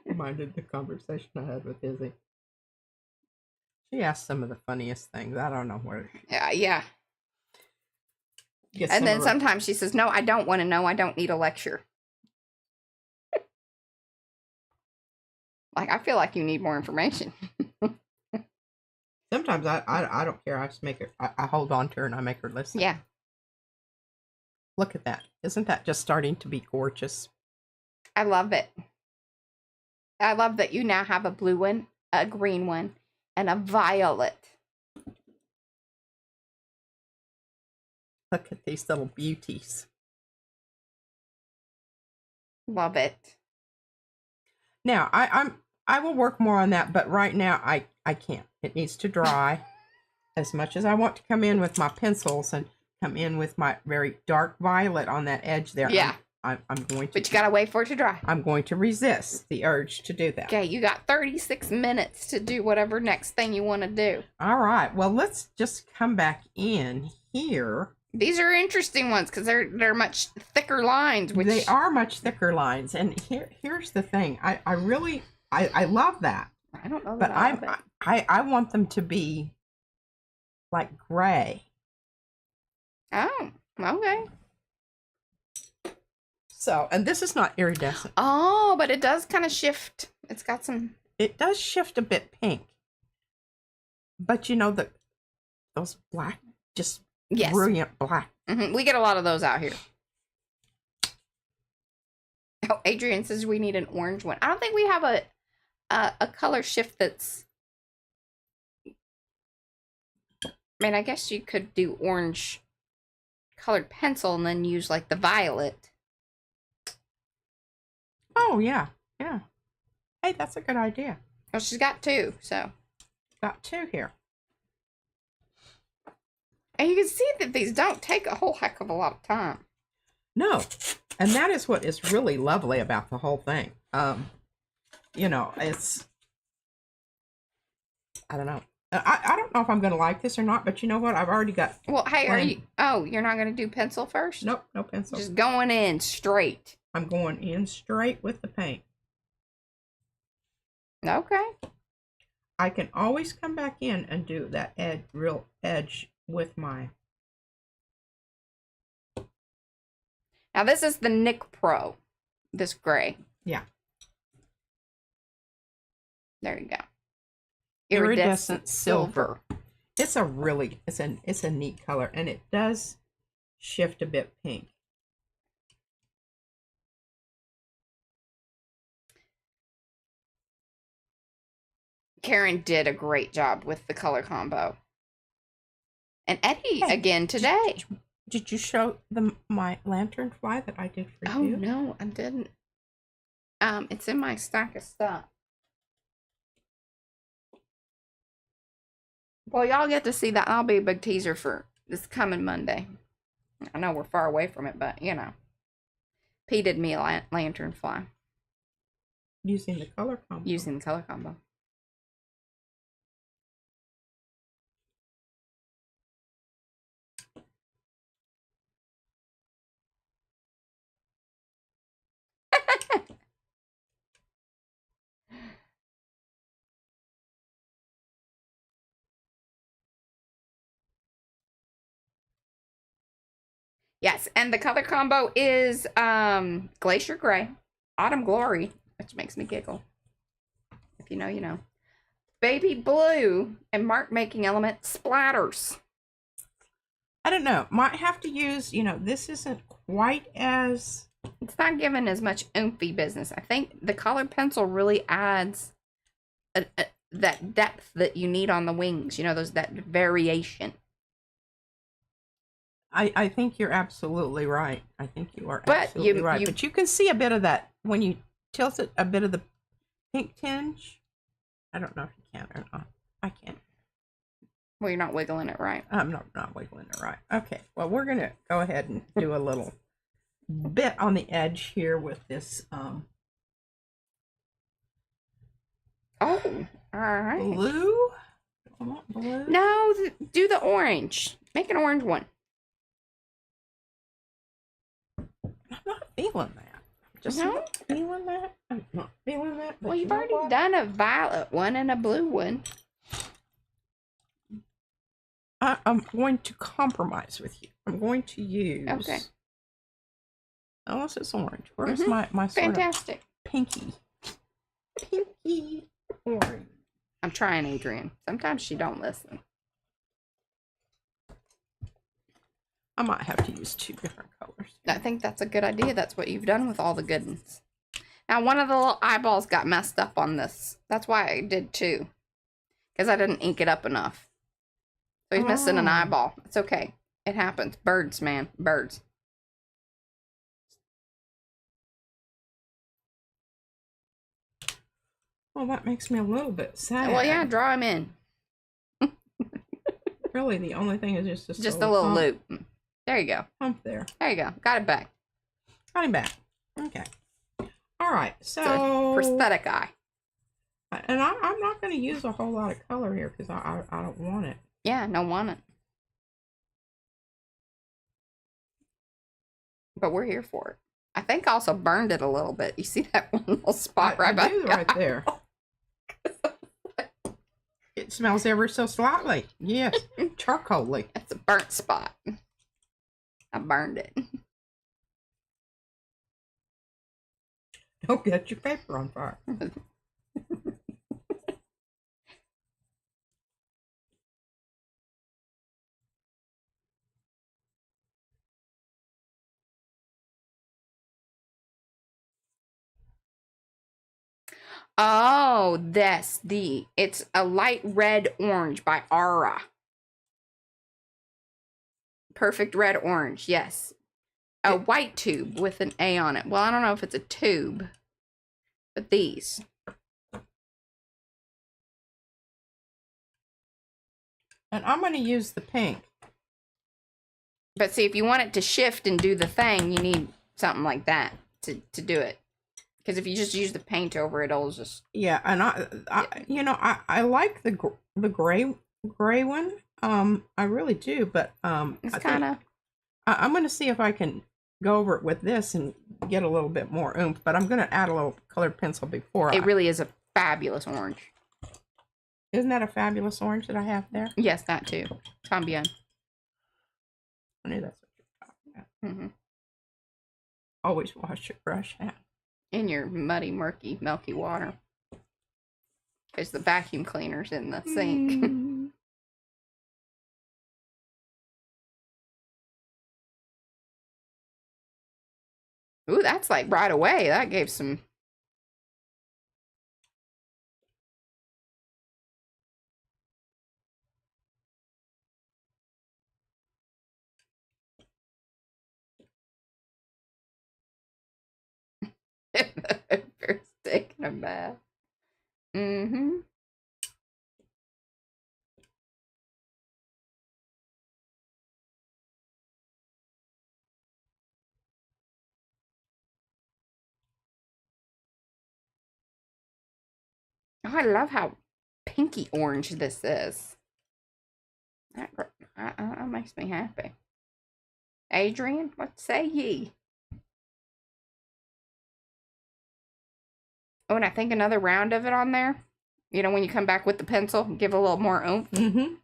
Reminded the conversation I had with Izzy. She asked some of the funniest things. I don't know where. Yeah. And then sometimes she says, "No, I don't want to know. I don't need a lecture." Like, I feel like you need more information. Sometimes I don't care. I just make her. I hold on to her and I make her listen. Yeah. Look at that. Isn't that just starting to be gorgeous? I love it. I love that you now have a blue one, a green one, and a violet. Look at these little beauties. Love it. Now, I will work more on that, but right now I can't. It needs to dry. As much as I want to come in with my pencils and come in with my very dark violet on that edge there. Yeah. I'm going to. But you gotta wait for it to dry. I'm going to resist the urge to do that. Okay, you got 36 minutes to do whatever next thing you want to do. All right. Well, let's just come back in here. These are interesting ones because they're much thicker lines. Which... They are much thicker lines, and here's the thing. I really love that. I don't know, but I want them to be like gray. Oh, okay. So, and this is not iridescent. Oh, but it does kind of shift. It's got some. It does shift a bit pink. But you know those black, just brilliant black. Mm-hmm. We get a lot of those out here. Oh, Adrian says we need an orange one. I don't think we have a color shift that's. I mean, I guess you could do orange colored pencil and then use like the violet. Oh, yeah. Yeah. Hey, that's a good idea. Oh, she's got two, so. Got two here. And you can see that these don't take a whole heck of a lot of time. No. And that is what is really lovely about the whole thing. You know, it's, I don't know. I don't know if I'm going to like this or not, but you know what? I've already got. Well, hey, you're not going to do pencil first? Nope, no pencil. Just going in straight. I'm going in straight with the paint. Okay. I can always come back in and do that real edge with my. Now this is the Nick Pro, this gray. Yeah. There you go. Iridescent silver. It's a really, it's a neat color, and it does shift a bit pink. Karen did a great job with the color combo. And Eddie again today. Did you show them my lantern fly that I did for you? Oh no, I didn't. It's in my stack of stuff. Well, y'all get to see that. I'll be a big teaser for this coming Monday. I know we're far away from it, but you know. P did me a lantern fly. Using the color combo. Using the color combo. Yes, and the color combo is Glacier Gray, Autumn Glory, which makes me giggle. If you know, you know. Baby Blue and Mark Making Element Splatters. I don't know. Might have to use, you know, this isn't quite as... It's not giving as much oomphy business. I think the colored pencil really adds that depth that you need on the wings. You know, that variation. I think you're absolutely right. I think you are absolutely right. But you can see a bit of that when you tilt it, a bit of the pink tinge. I don't know if you can or not. I can't. Well, you're not wiggling it right. I'm not wiggling it right. Okay. Well, we're going to go ahead and do a little bit on the edge here with this Oh, all right. Blue. I want blue. No, do the orange. Make an orange one. I'm not feeling that. Just not feeling that. I'm not feeling that. Well, you've already done a violet one and a blue one. I'm going to compromise with you. I'm going to use. Okay. Unless it's orange. Where's my sort fantastic of pinky orange? I'm trying, Adrian. Sometimes she don't listen. I might have to use two different colors. I think that's a good idea. That's what you've done with all the good ones. Now, one of the little eyeballs got messed up on this. That's why I did two. Because I didn't ink it up enough. So he's missing an eyeball. It's okay. It happens. Birds, man. Birds. Well, that makes me a little bit sad. Well, yeah, draw him in. Really, the only thing is just a little loop. There you go. Hump there. There you go. Got it back. Got him back. Okay. All right. It's So a prosthetic eye. and I'm not going to use a whole lot of color here because I don't want it. Yeah, no want it. But we're here for it. I think I also burned it a little bit. You see that one little spot right I by do right there. It smells ever so slightly. Yes, charcoaly. It's a burnt spot. I burned it. Don't get your paper on fire. Oh, it's a light red orange by Aura. Perfect red orange, yes. A white tube with an A on it. Well, I don't know if it's a tube, but these. And I'm going to use the pink. But see, if you want it to shift and do the thing, you need something like that to do it. Because if you just use the paint over it, it'll just... Yeah, and I like the gray one. I really do, but it's kind of... I'm going to see if I can go over it with this and get a little bit more oomph, but I'm going to add a little colored pencil before. It really is a fabulous orange. Isn't that a fabulous orange that I have there? Yes, that too. Tambien. I knew that's what you're talking about. Mm-hmm. Always wash your brush out. In your muddy, murky, milky water. Because the vacuum cleaner's in the sink. Ooh, that's like right away. That gave some... First taking a bath. Mm-hmm. Oh, I love how pinky orange this is. That makes me happy. Adrian, what say ye? Oh, and I think another round of it on there. You know, when you come back with the pencil, give a little more oomph. Mm-hmm.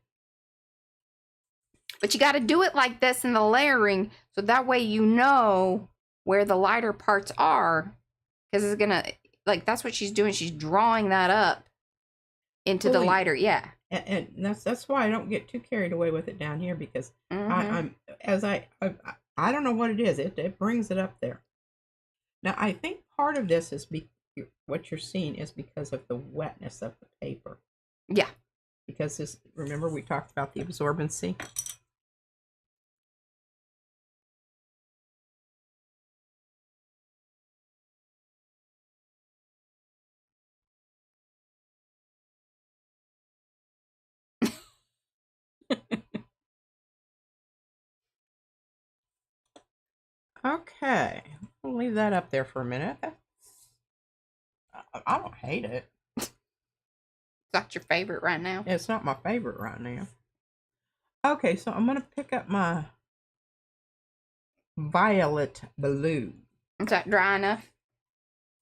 But you got to do it like this in the layering, so that way you know where the lighter parts are. Because it's going to, like, that's what she's doing. She's drawing that up into the lighter. Yeah. And that's why I don't get too carried away with it down here, because I don't know what it is. It brings it up there. Now, I think part of this is what you're seeing is because of the wetness of the paper. Yeah. Because this, remember we talked about the absorbency? Okay, I'll leave that up there for a minute. I don't hate it. It's not your favorite right now? It's not my favorite right now. Okay, so I'm going to pick up my violet blue. Is that dry enough?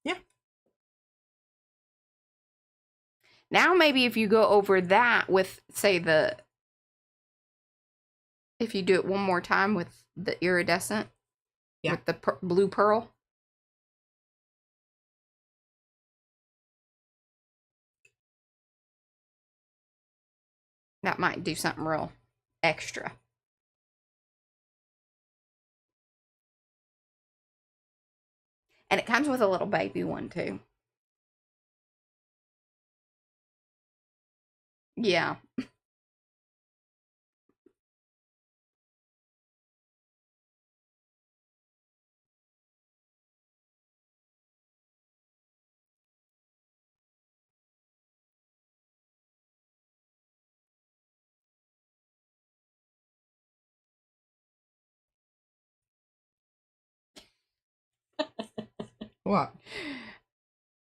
Yeah. Now maybe if you go over that with, say, if you do it one more time with the iridescent, with the blue pearl. That might do something real extra. And it comes with a little baby one too. Yeah. What?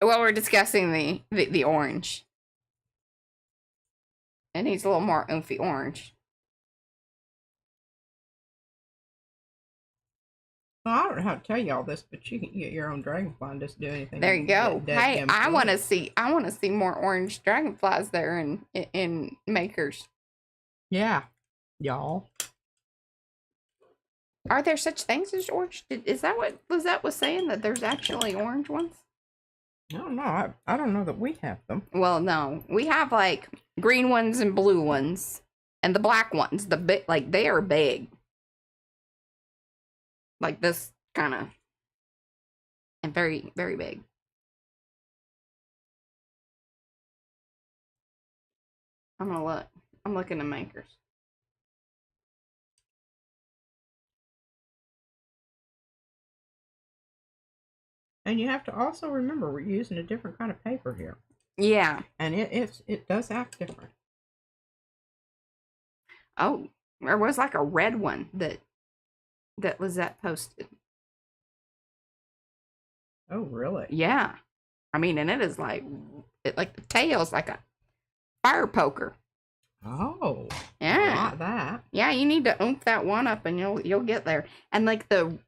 Well, we're discussing the orange. It needs a little more oomphy orange. Well, I don't know how to tell you all this, but you can get your own dragonfly and just do anything. There you go. Hey, I want to see more orange dragonflies there in makers. Yeah, y'all. Are there such things as orange? Is that what Lizette was saying, that there's actually orange ones? I don't know. I don't know that we have them. Well, no, we have like green ones and blue ones, and the black ones. The big, like they are big, like this kind of, and very, very big. I'm gonna look. I'm looking at makers. And you have to also remember we're using a different kind of paper here. Yeah. And it does act different. Oh, there was like a red one that Lizette posted. Oh, really? Yeah. I mean, and it is like the tail's like a fire poker. Oh. Yeah. I like that. Yeah, you need to oomph that one up and you'll get there. And like the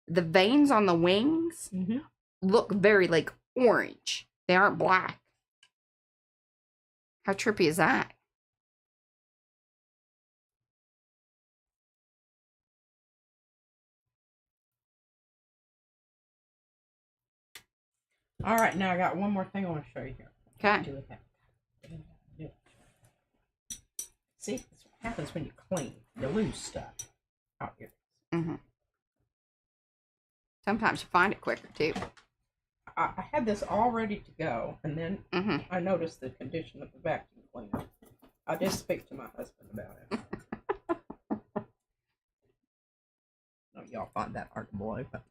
veins on the wings look very like orange. They aren't black. How trippy is that? All right, now I got one more thing I want to show you here. Okay. Do with that. See, that's what happens when you clean. You lose stuff. Oh, here. Sometimes you find it quicker too. I had this all ready to go, and then I noticed the condition of the vacuum cleaner. I did speak to my husband about it. Oh, y'all find that hard to believe, but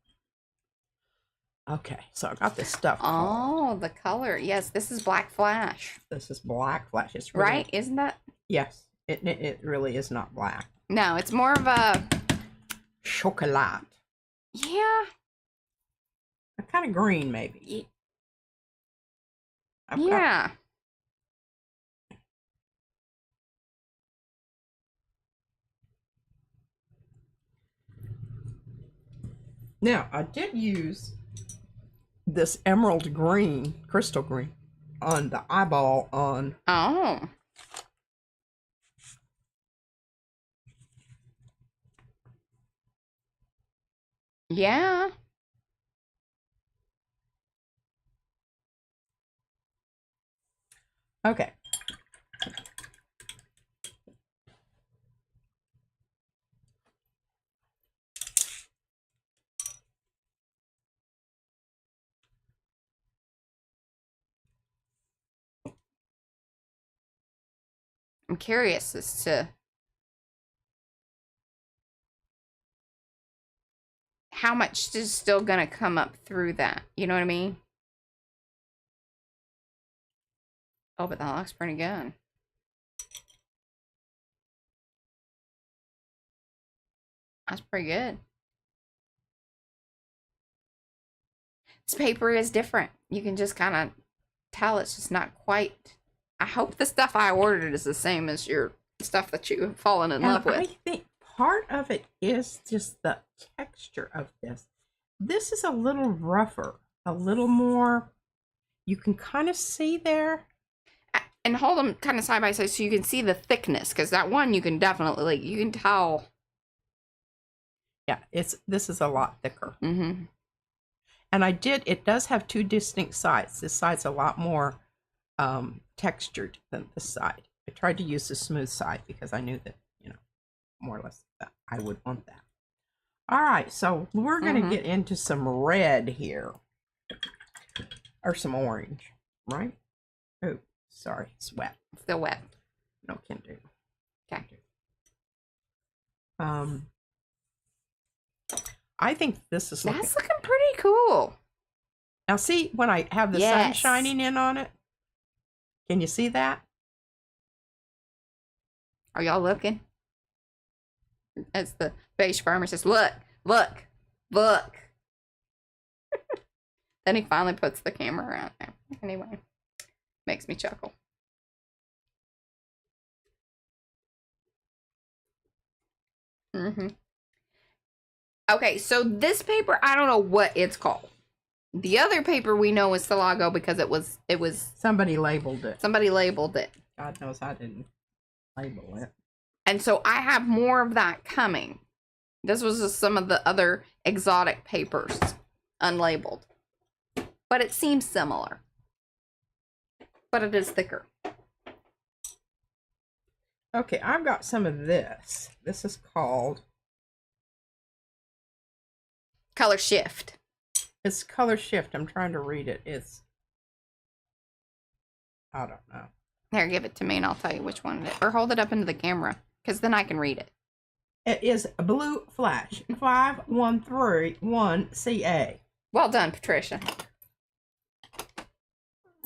okay. So I got this stuff. Oh, the color. Yes, this is Black Flash. This is Black Flash. It's really, right, isn't that? Yes, it really is not black. No, it's more of a chocolate. Yeah. A kind of green, maybe. Yeah. Now, I did use this emerald green, crystal green, on the eyeball on. Oh. Yeah. Okay. I'm curious as to how much is still gonna come up through that. You know what I mean? Oh, but that looks pretty good. That's pretty good. This paper is different. You can just kind of tell it's just not quite. I hope the stuff I ordered is the same as your stuff that you have fallen in love with. I think part of it is just the texture of this. This is a little rougher, a little more. You can kind of see there. And hold them kind of side by side so you can see the thickness, because that one you can definitely, like, you can tell. Yeah, this is a lot thicker. Mm-hmm. And it does have two distinct sides. This side's a lot more textured than this side. I tried to use the smooth side because I knew that, more or less that I would want that. All right, so we're going to get into some red here. Or some orange, right? Oh, sorry, it's wet. Still wet. No, can't do. Okay. I think this is That's looking pretty cool. Now see, when I have the sun shining in on it, can you see that? Are y'all looking? As the beige farmer says, look, look, look. Then he finally puts the camera around there. Anyway, makes me chuckle. Okay, so this paper, I don't know what it's called. The other paper we know is Silago because it was somebody labeled it. Somebody labeled it. God knows I didn't label it. And so I have more of that coming. This was just some of the other exotic papers, unlabeled. But it seems similar. But it is thicker. Okay, I've got some of this. This is called Color Shift. It's Color Shift. I'm trying to read it. I don't know. Here, give it to me and I'll tell you which one it is. Or hold it up into the camera, because then I can read it. It is Blue Flash 5131CA. Well done, Patricia.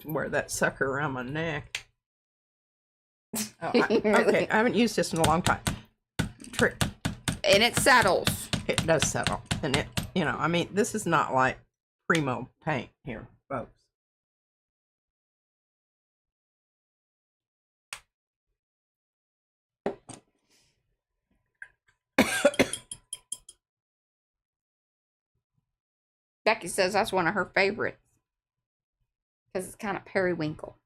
Wear that sucker around my neck. Oh, okay, I haven't used this in a long time. Trick. And it settles. It does settle. And it, I mean, this is not like primo paint here, folks. Becky says that's one of her favorites. Because it's kind of periwinkle.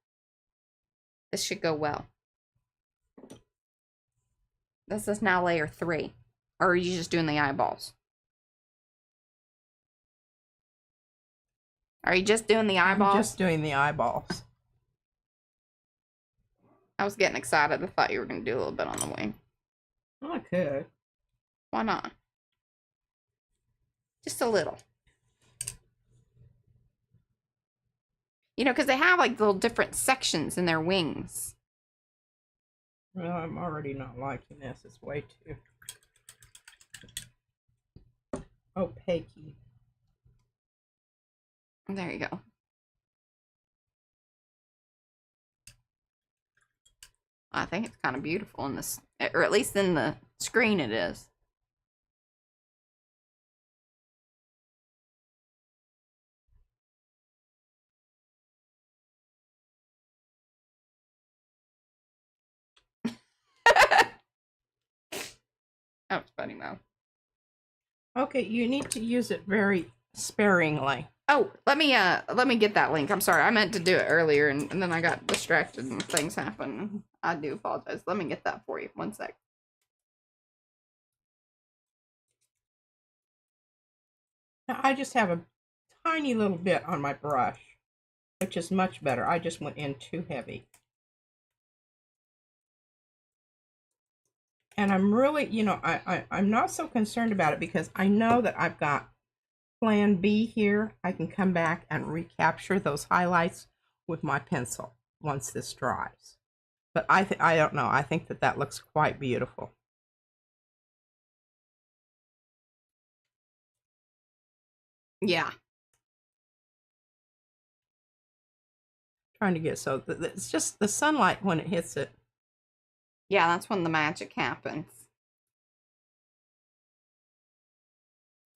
This should go well. This is now layer 3. Or are you just doing the eyeballs? Are you just doing the eyeballs? I'm just doing the eyeballs. I was getting excited. I thought you were going to do a little bit on the wing. Well, I could. Why not? Just a little. Because they have like little different sections in their wings. Well, I'm already not liking this. It's way too opaque. There you go. I think it's kind of beautiful in this, or at least in the screen it is. That was funny, Mo. Okay, you need to use it very sparingly. Oh, let me get that link. I'm sorry, I meant to do it earlier, and then I got distracted and things happened. I do apologize. Let me get that for you. One sec. Now, I just have a tiny little bit on my brush, which is much better. I just went in too heavy. And I'm really, I'm not so concerned about it because I know that I've got plan B here. I can come back and recapture those highlights with my pencil once this dries. But I don't know. I think that looks quite beautiful. Yeah. Trying to get so it's just the sunlight when it hits it. Yeah, that's when the magic happens.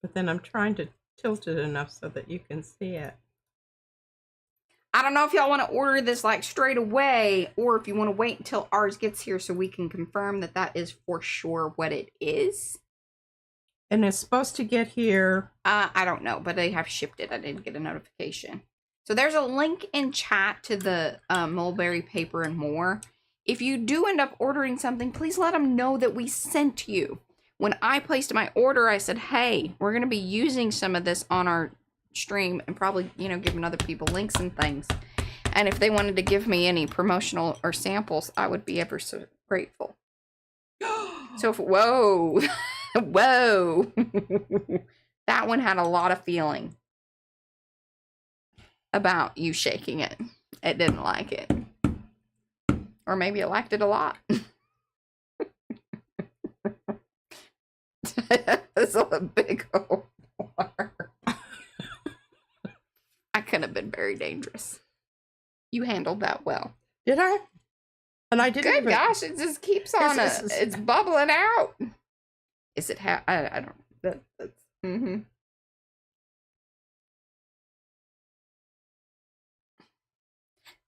But then I'm trying to tilt it enough so that you can see it. I don't know if y'all want to order this like straight away or if you want to wait until ours gets here so we can confirm that that is for sure what it is. And it's supposed to get here. I don't know, but they have shipped it. I didn't get a notification. So there's a link in chat to the mulberry paper and more. If you do end up ordering something, please let them know that we sent you. When I placed my order, I said, hey, we're going to be using some of this on our stream and probably, giving other people links and things. And if they wanted to give me any promotional or samples, I would be ever so grateful. So, whoa, whoa. That one had a lot of feeling about you shaking it. It didn't like it. Or maybe it liked it a lot. It's a big old water. I could have been very dangerous. You handled that well. Did I? And I didn't. Good gosh, it just keeps on. It's bubbling out. Is it? I don't. That's.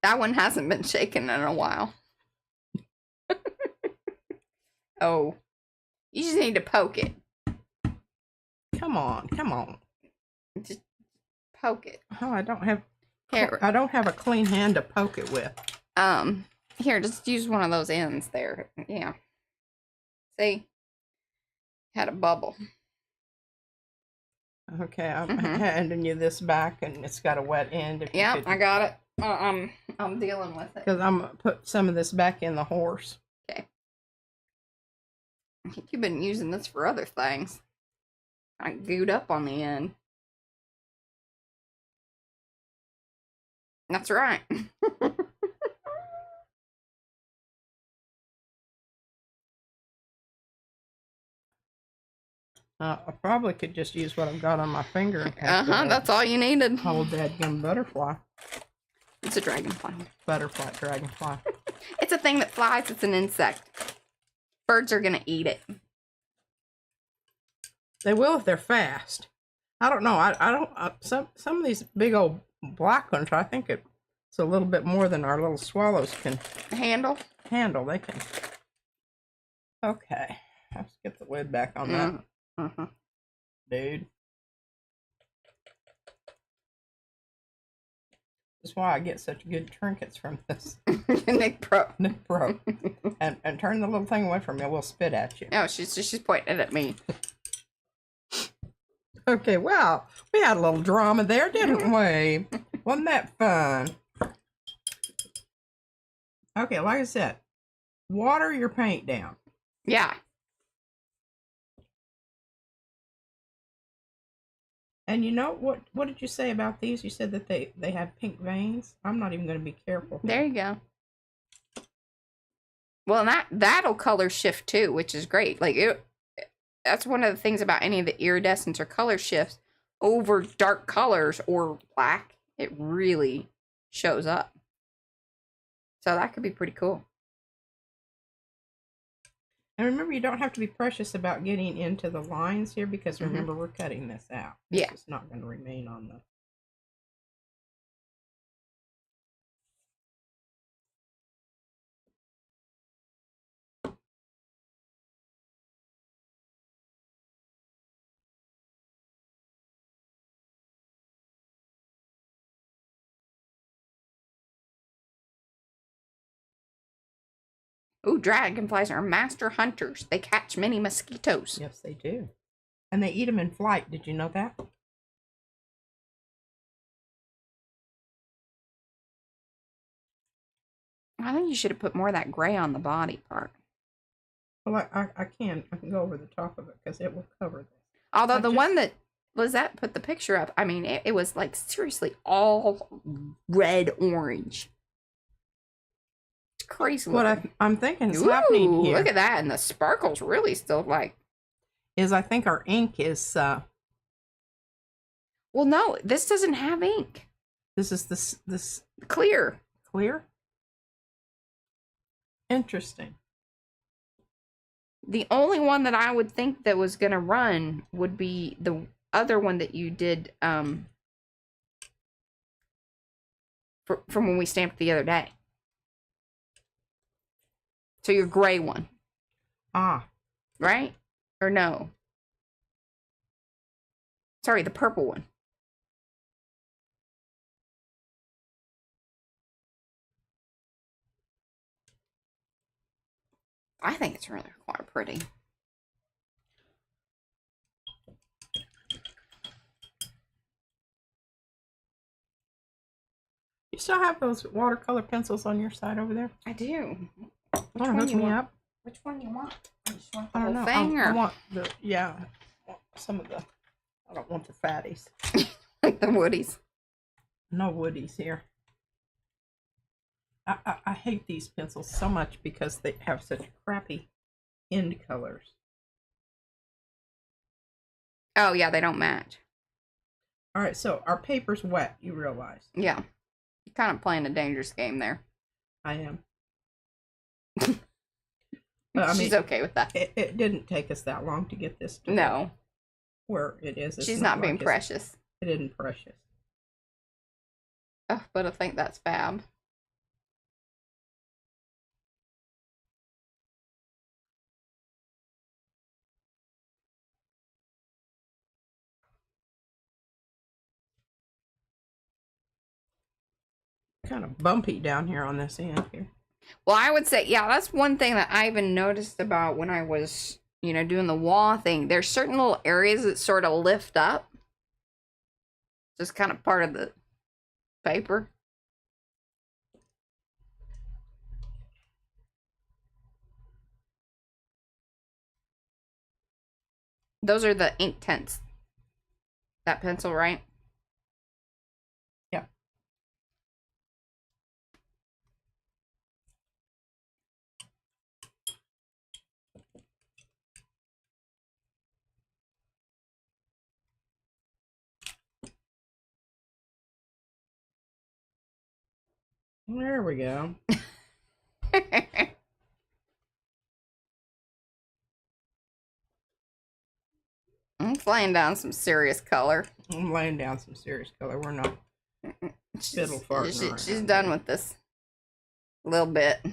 That one hasn't been shaken in a while. Oh, you just need to poke it. Come on, come on. Just poke it. Oh, I don't have. Here. I don't have a clean hand to poke it with. Here, just use one of those ends there. Yeah. See? Had a bubble. Okay, I'm handing you this back, and it's got a wet end. Yeah, I got it. I'm dealing with it. Because I'm gonna put some of this back in the horse. Okay. I think you've been using this for other things. I gooed up on the end. That's right. I probably could just use what I've got on my finger. That's all you needed. Whole dadgum butterfly. It's a dragonfly. Butterfly, dragonfly. It's a thing that flies. It's an insect. Birds are gonna eat it. They will if they're fast. I don't know. I don't. Some of these big old black ones, I think it's a little bit more than our little swallows can handle. They can. Okay, let's get the lid back on that. Dude. That's why I get such good trinkets from this. Nick Pro. And turn the little thing away from me. We'll spit at you. Oh, she's pointing at me. Okay, well, we had a little drama there, didn't we? Wasn't that fun? Okay, like I said, water your paint down. Yeah. And you know what did you say about these? You said that they have pink veins. I'm not even going to be careful. There you go. Well, that'll color shift too, which is great. Like that's one of the things about any of the iridescents or color shifts over dark colors or black. It really shows up. So that could be pretty cool. And remember, you don't have to be precious about getting into the lines here because remember, we're cutting this out. Yeah. It's not going to remain on the... Ooh, dragonflies are master hunters. They catch many mosquitoes. Yes, they do. And they eat them in flight. Did you know that? I think you should have put more of that gray on the body part. Well, I can go over the top of it because it will cover this. Although the one that was that put the picture up, I mean, it was like seriously all red orange. It's crazy. What I'm thinking is happening here. Look at that, and the sparkles really still like. Is I think our ink is. Well, no, this doesn't have ink. This is this clear. Clear. Interesting. The only one that I would think that was going to run would be the other one that you did from when we stamped the other day. So your gray one. Ah. Right? Or no? Sorry, the purple one. I think it's really quite pretty. You still have those watercolor pencils on your side over there? I do. Which one you want? Which one you want? I just want the whole know. thing, I want the some of the. I don't want the fatties. Like the woodies. No woodies here. I hate these pencils so much because they have such crappy end colors. Oh, yeah, they don't match. All right, so our paper's wet, you realize. Yeah. You're kind of playing a dangerous game there. I am. She's okay with that. It didn't take us that long to get this to where it is. She's not being precious. It isn't precious. Oh, but I think that's fab. kind of bumpy down here on this end here. Well, I would say, yeah, that's one thing that I even noticed about when I was, you know, doing the wall thing. There's certain little areas that sort of lift up. Just kind of part of the paper. Those are the ink tints. That pencil, right? Yeah. There we go. I'm laying down some serious color. I'm laying down some serious color. We're not fiddle farting around. She's done with this a little bit.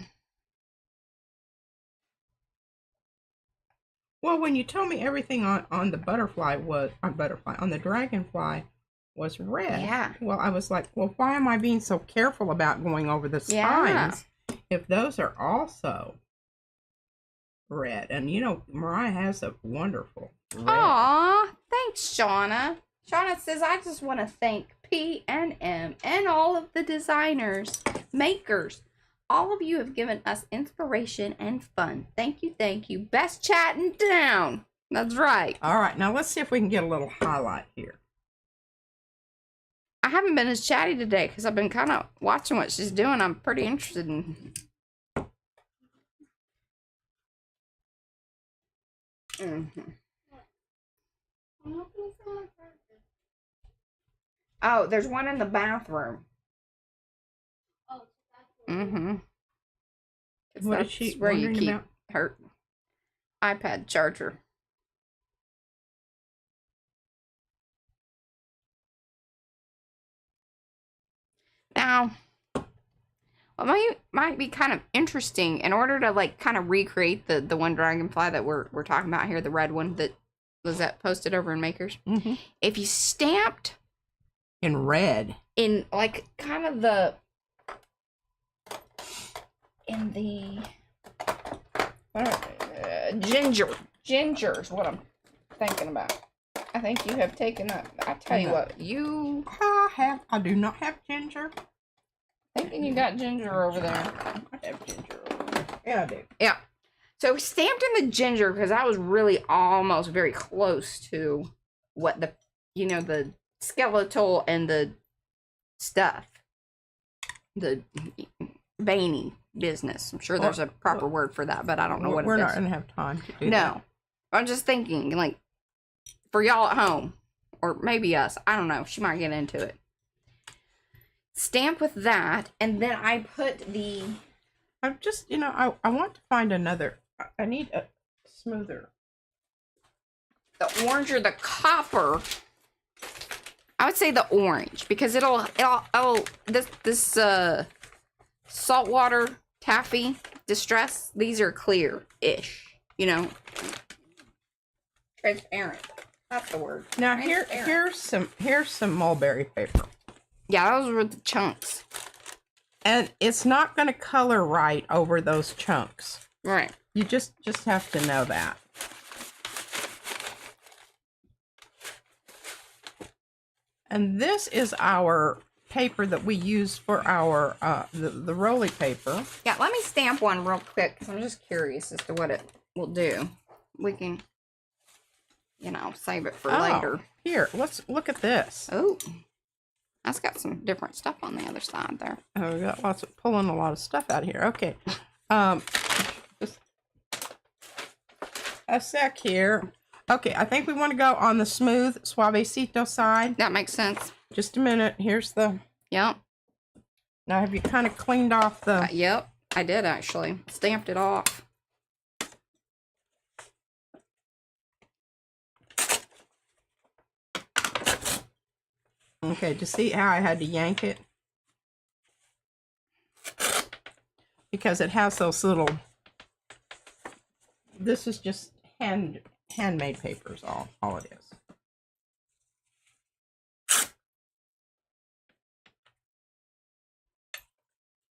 Well, when you told me everything on the butterfly was on the dragonfly was red. Yeah. Well, I was like, well, why am I being so careful about going over the spines if those are also red? And you know, Mariah has a wonderful red. Aw, thanks, Shauna. Shauna says, I just want to thank P&M and all of the designers, makers. All of you have given us inspiration and fun. Thank you, thank you. Best chatting down. That's right. All right, now let's see if we can get a little highlight here. I haven't been as chatty today because I've been kind of watching what she's doing. I'm pretty interested in. Oh, there's one in the bathroom. What is she where you wondering keep about? her iPad charger. Now, what might be kind of interesting, in order to like kind of recreate the one dragonfly that we're talking about here, the red one that Lizette posted over in Makers. If you stamped In red. in like kind of the ginger is what I'm thinking about. I think you have taken up. I tell you what, I do not have ginger. Thinking you got ginger over there. I have ginger over there. Yeah, I do. Yeah. So stamped in the ginger because I was really almost very close to what the, you know, the skeletal and the stuff. The veiny business. I'm sure there's a proper word for that, but I don't know what it is. We're not going to have time to do that. No. I'm just thinking, like, for y'all at home, or maybe us, I don't know. She might get into it. Stamp with that, and then I put the... I'm just, you know, I want to find another... I need a smoother... The orange or the copper. I would say the orange, because it'll this saltwater taffy distress, these are clear-ish, you know. Transparent. That's the word. Now here's some mulberry paper. Yeah, those were the chunks. And it's not going to color right over those chunks. Right. You just have to know that. And this is our paper that we use for our the roly paper. Yeah, let me stamp one real quick because I'm just curious as to what it will do. We can, you know, save it for later. Here, let's look at this. Oh, that's got some different stuff on the other side there. Oh, we got lots of pulling a lot of stuff out of here. Okay, just a sec here. Okay, I think we want to go on the smooth suavecito side. That makes sense. Just a minute. Here's the. Yep. Now, have you kind of cleaned off the? Yep, I did actually. Stamped it off. Okay, to see how I had to yank it? Because it has those little... This is just handmade papers, all it is.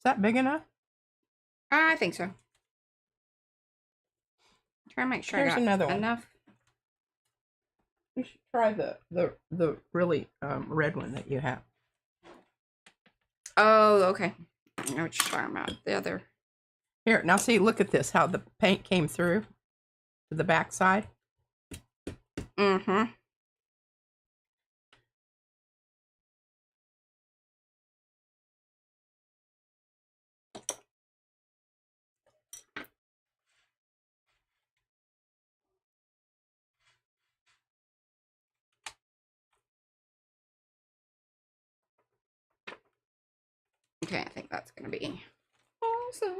that big enough? I think so. Try to make sure Here's I got another one. enough. You should try the really red one that you have. Oh, okay. I know what you're talking about. The other. Here, now see, look at this, how the paint came through to the back side. Mm-hmm. Okay, I think that's gonna be awesome.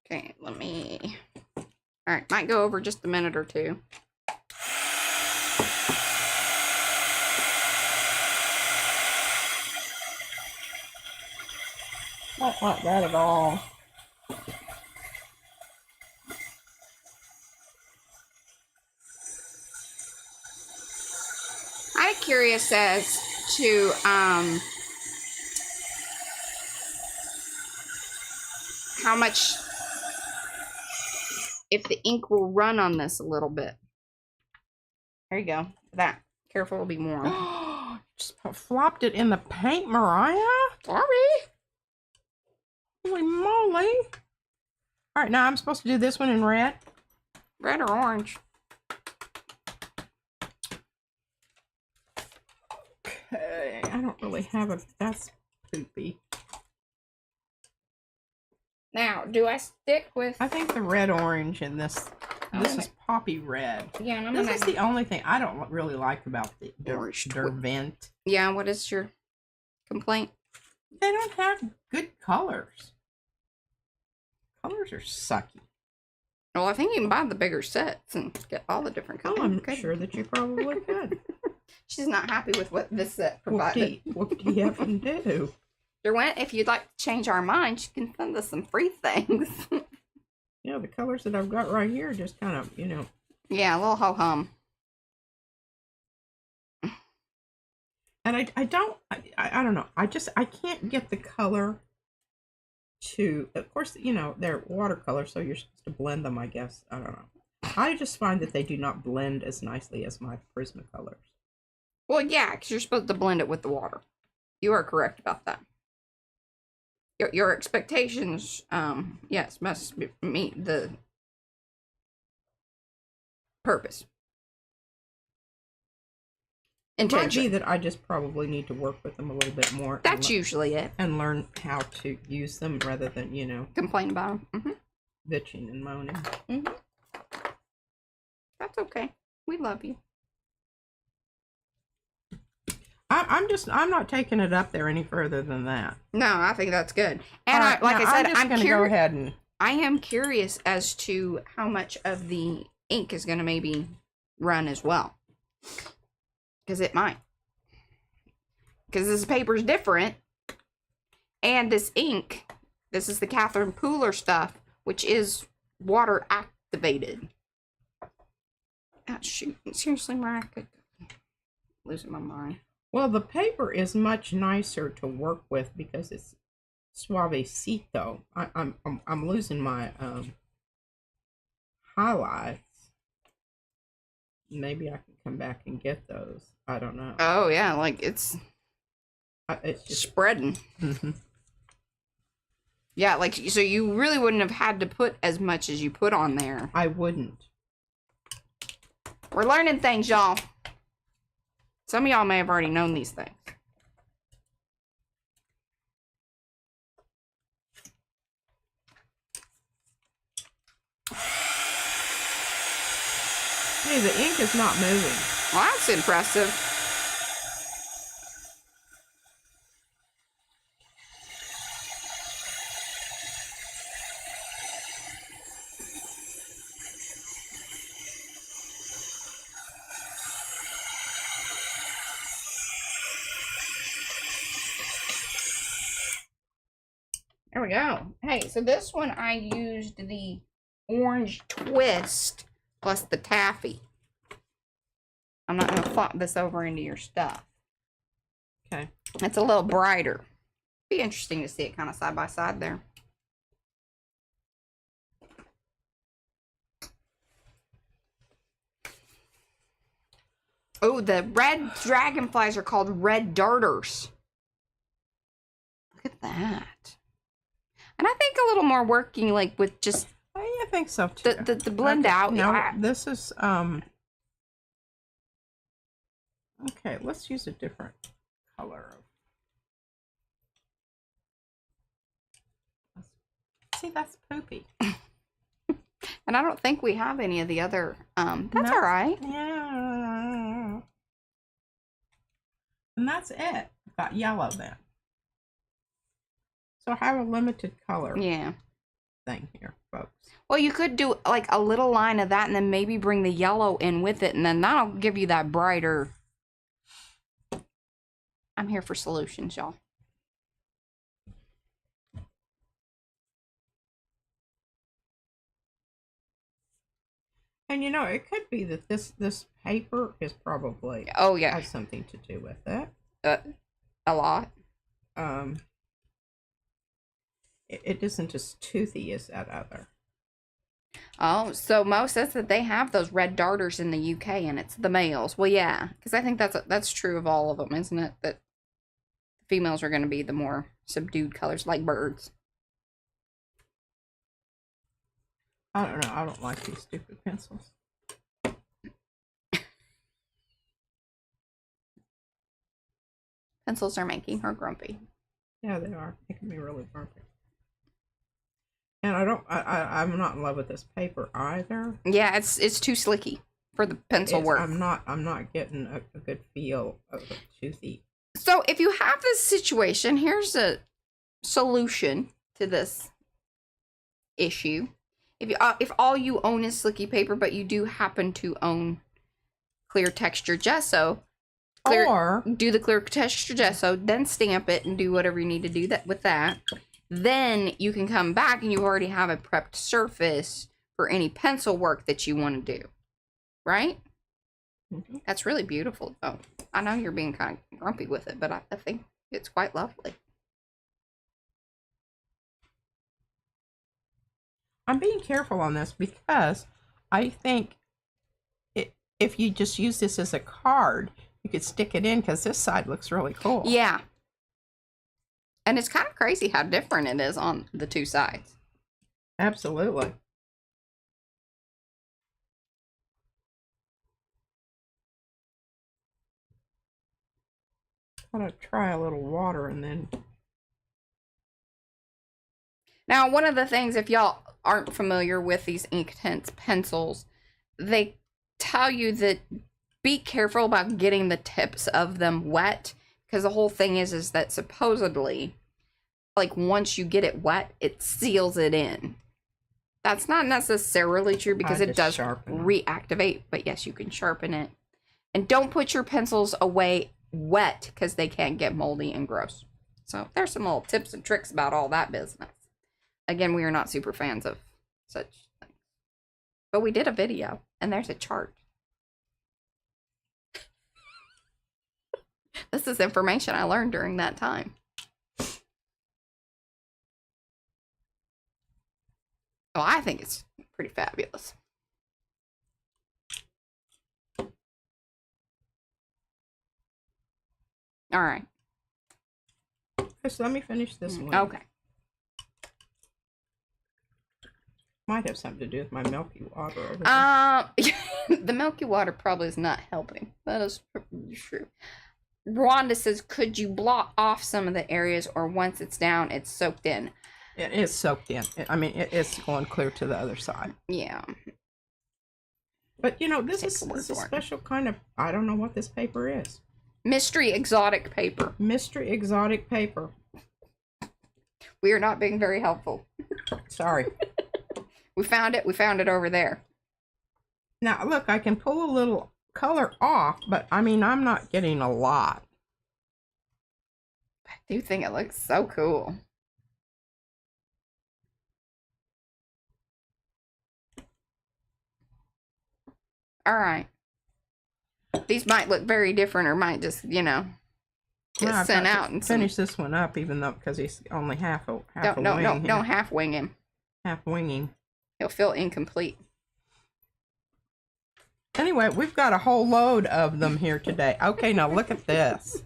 Okay, let me. All right, might go over just a minute or two. Not like that at all. I'm curious as to how much, if the ink will run on this a little bit. There you go. That. Careful, it'll be warm. Just flopped it in the paint, Mariah. Sorry. Holy moly. All right, now I'm supposed to do this one in red. Red or orange? Okay, I don't really have a, that's poopy. Now, do I stick with... I think the red orange in this, this is poppy red. Yeah, and I'm This gonna... is the only thing I don't really like about the Orange Dervent. Yeah, what is your complaint? They don't have good colors. Colors are sucky. Well, I think you can buy the bigger sets and get all the different colors. Oh, I'm Okay. sure that you probably could. She's not happy with what this set provided. What do you have to do? Derwent, if you'd like to change our minds, you can send us some free things. Yeah, the colors that I've got right here just kind of, you know. Yeah, a little ho-hum. And I don't know. I can't get the color to, of course, you know, they're watercolor, so you're supposed to blend them, I guess. I don't know. I just find that they do not blend as nicely as my Prismacolors. Well, yeah, because you're supposed to blend it with the water. You are correct about that. Your expectations, yes, must meet the purpose. It might be Intention. that I just probably need to work with them a little bit more. That's usually it. And learn how to use them rather than, you know, Complain about them. bitching and moaning. That's okay. We love you. I'm not taking it up there any further than that. No, I think that's good. And All right, like now I said, I'm just going to go ahead and. I am curious as to how much of the ink is going to maybe run as well. Because it might. Because this paper's different. And this ink, this is the Catherine Pooler stuff, which is water activated. Oh, shoot. Seriously, Mariah? Losing my mind. Well, the paper is much nicer to work with because it's suavecito. I'm losing my highlights. Maybe I can come back and get those. I don't know. Oh, yeah. Like, it's just spreading. Yeah, like, so you really wouldn't have had to put as much as you put on there. I wouldn't. We're learning things, y'all. Some of y'all may have already known these things. Hey, the ink is not moving. Well, that's impressive. There we go. Hey, so this one I used the orange twist plus the taffy. I'm not going to flop this over into your stuff. Okay. It's a little brighter. Be interesting to see it kind of side by side there. Oh, the red dragonflies are called red darters. Look at that. And I think a little more working, like with just I think so too. the blend okay, out. Now this is okay, let's use a different color. See, that's poopy. And I don't think we have any of the other that's No. all right. Yeah. And that's it. Got yellow then. So I have a limited color Yeah. thing here, folks. Well, you could do like a little line of that and then maybe bring the yellow in with it, and then that'll give you that brighter. I'm here for solutions, y'all. And you know, it could be that this paper is probably Oh yeah, has something to do with it. a lot. It isn't as toothy as that other. Oh, so Mo says that they have those red darters in the UK, and it's the males. Well, yeah, because I think that's true of all of them, isn't it? That females are going to be the more subdued colors, like birds. I don't know. I don't like these stupid pencils. Pencils are making her grumpy. Yeah, they are. They can be really grumpy. And I'm not in love with this paper either. Yeah, it's too slicky for the pencil work. I'm not getting a good feel of a toothy. So if you have this situation, here's a solution to this issue. If all you own is slicky paper, but you do happen to own clear texture gesso, do the clear texture gesso, then stamp it and do whatever you need to do that with that. Then you can come back and you already have a prepped surface for any pencil work that you want to do, right? Mm-hmm. That's really beautiful, though. I know you're being kind of grumpy with it, but I think it's quite lovely. I'm being careful on this because I think if you just use this as a card, you could stick it in because this side looks really cool. Yeah. And it's kind of crazy how different it is on the two sides. Absolutely. I'm going to try a little water and then... Now, one of the things, if y'all aren't familiar with these Inktense pencils, they tell you that be careful about getting the tips of them wet, because the whole thing is that supposedly, like, once you get it wet, it seals it in. That's not necessarily true because it does reactivate, but yes, you can sharpen it. And don't put your pencils away wet because they can get moldy and gross. So there's some little tips and tricks about all that business. Again, we are not super fans of such things. But we did a video, and there's a chart. This is information I learned during that time. Well, I think it's pretty fabulous. All right. So let me finish this one. Okay. Might have something to do with my milky water over here. The milky water probably is not helping. That is true. Rhonda says, could you block off some of the areas, or once it's down, it's soaked in? It is soaked in. I mean, it's going clear to the other side. Yeah. But, you know, this is a special kind of, I don't know what this paper is. Mystery exotic paper. Mystery exotic paper. We are not being very helpful. Sorry. We found it. We found it over there. Now, look, I can pull a little color off, but, I mean, I'm not getting a lot. I do think it looks so cool. All right. These might look very different, or might just, you know, get I've sent got to out and finish this one up, even though because he's only half a wing. Don't half wing him. Half winging. He'll feel incomplete. Anyway, we've got a whole load of them here today. Okay, now look at this.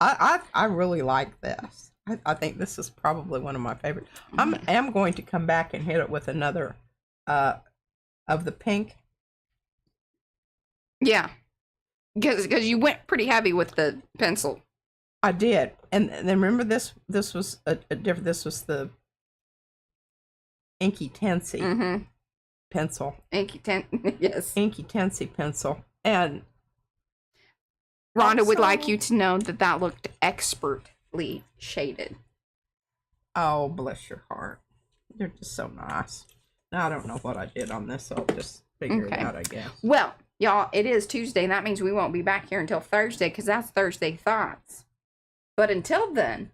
I really like this. I think this is probably one of my favorites. I am going to come back and hit it with another of the pink. Yeah, because you went pretty heavy with the pencil. I did, and then remember this was a different. This was the Inky Tensy pencil. Yes. Inky Tensy pencil, and Rhonda would also, like you to know that looked expertly shaded. Oh, bless your heart. They're just so nice. Now, I don't know what I did on this, so I'll just figure it out, I guess. Well, y'all, it is Tuesday, and that means we won't be back here until Thursday, because that's Thursday Thoughts. But until then,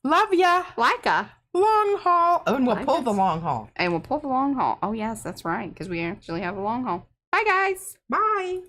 love ya. like a long haul. Oh, and we'll pull the long haul. And we'll pull the long haul. Oh, yes, that's right, because we actually have a long haul. Bye, guys. Bye.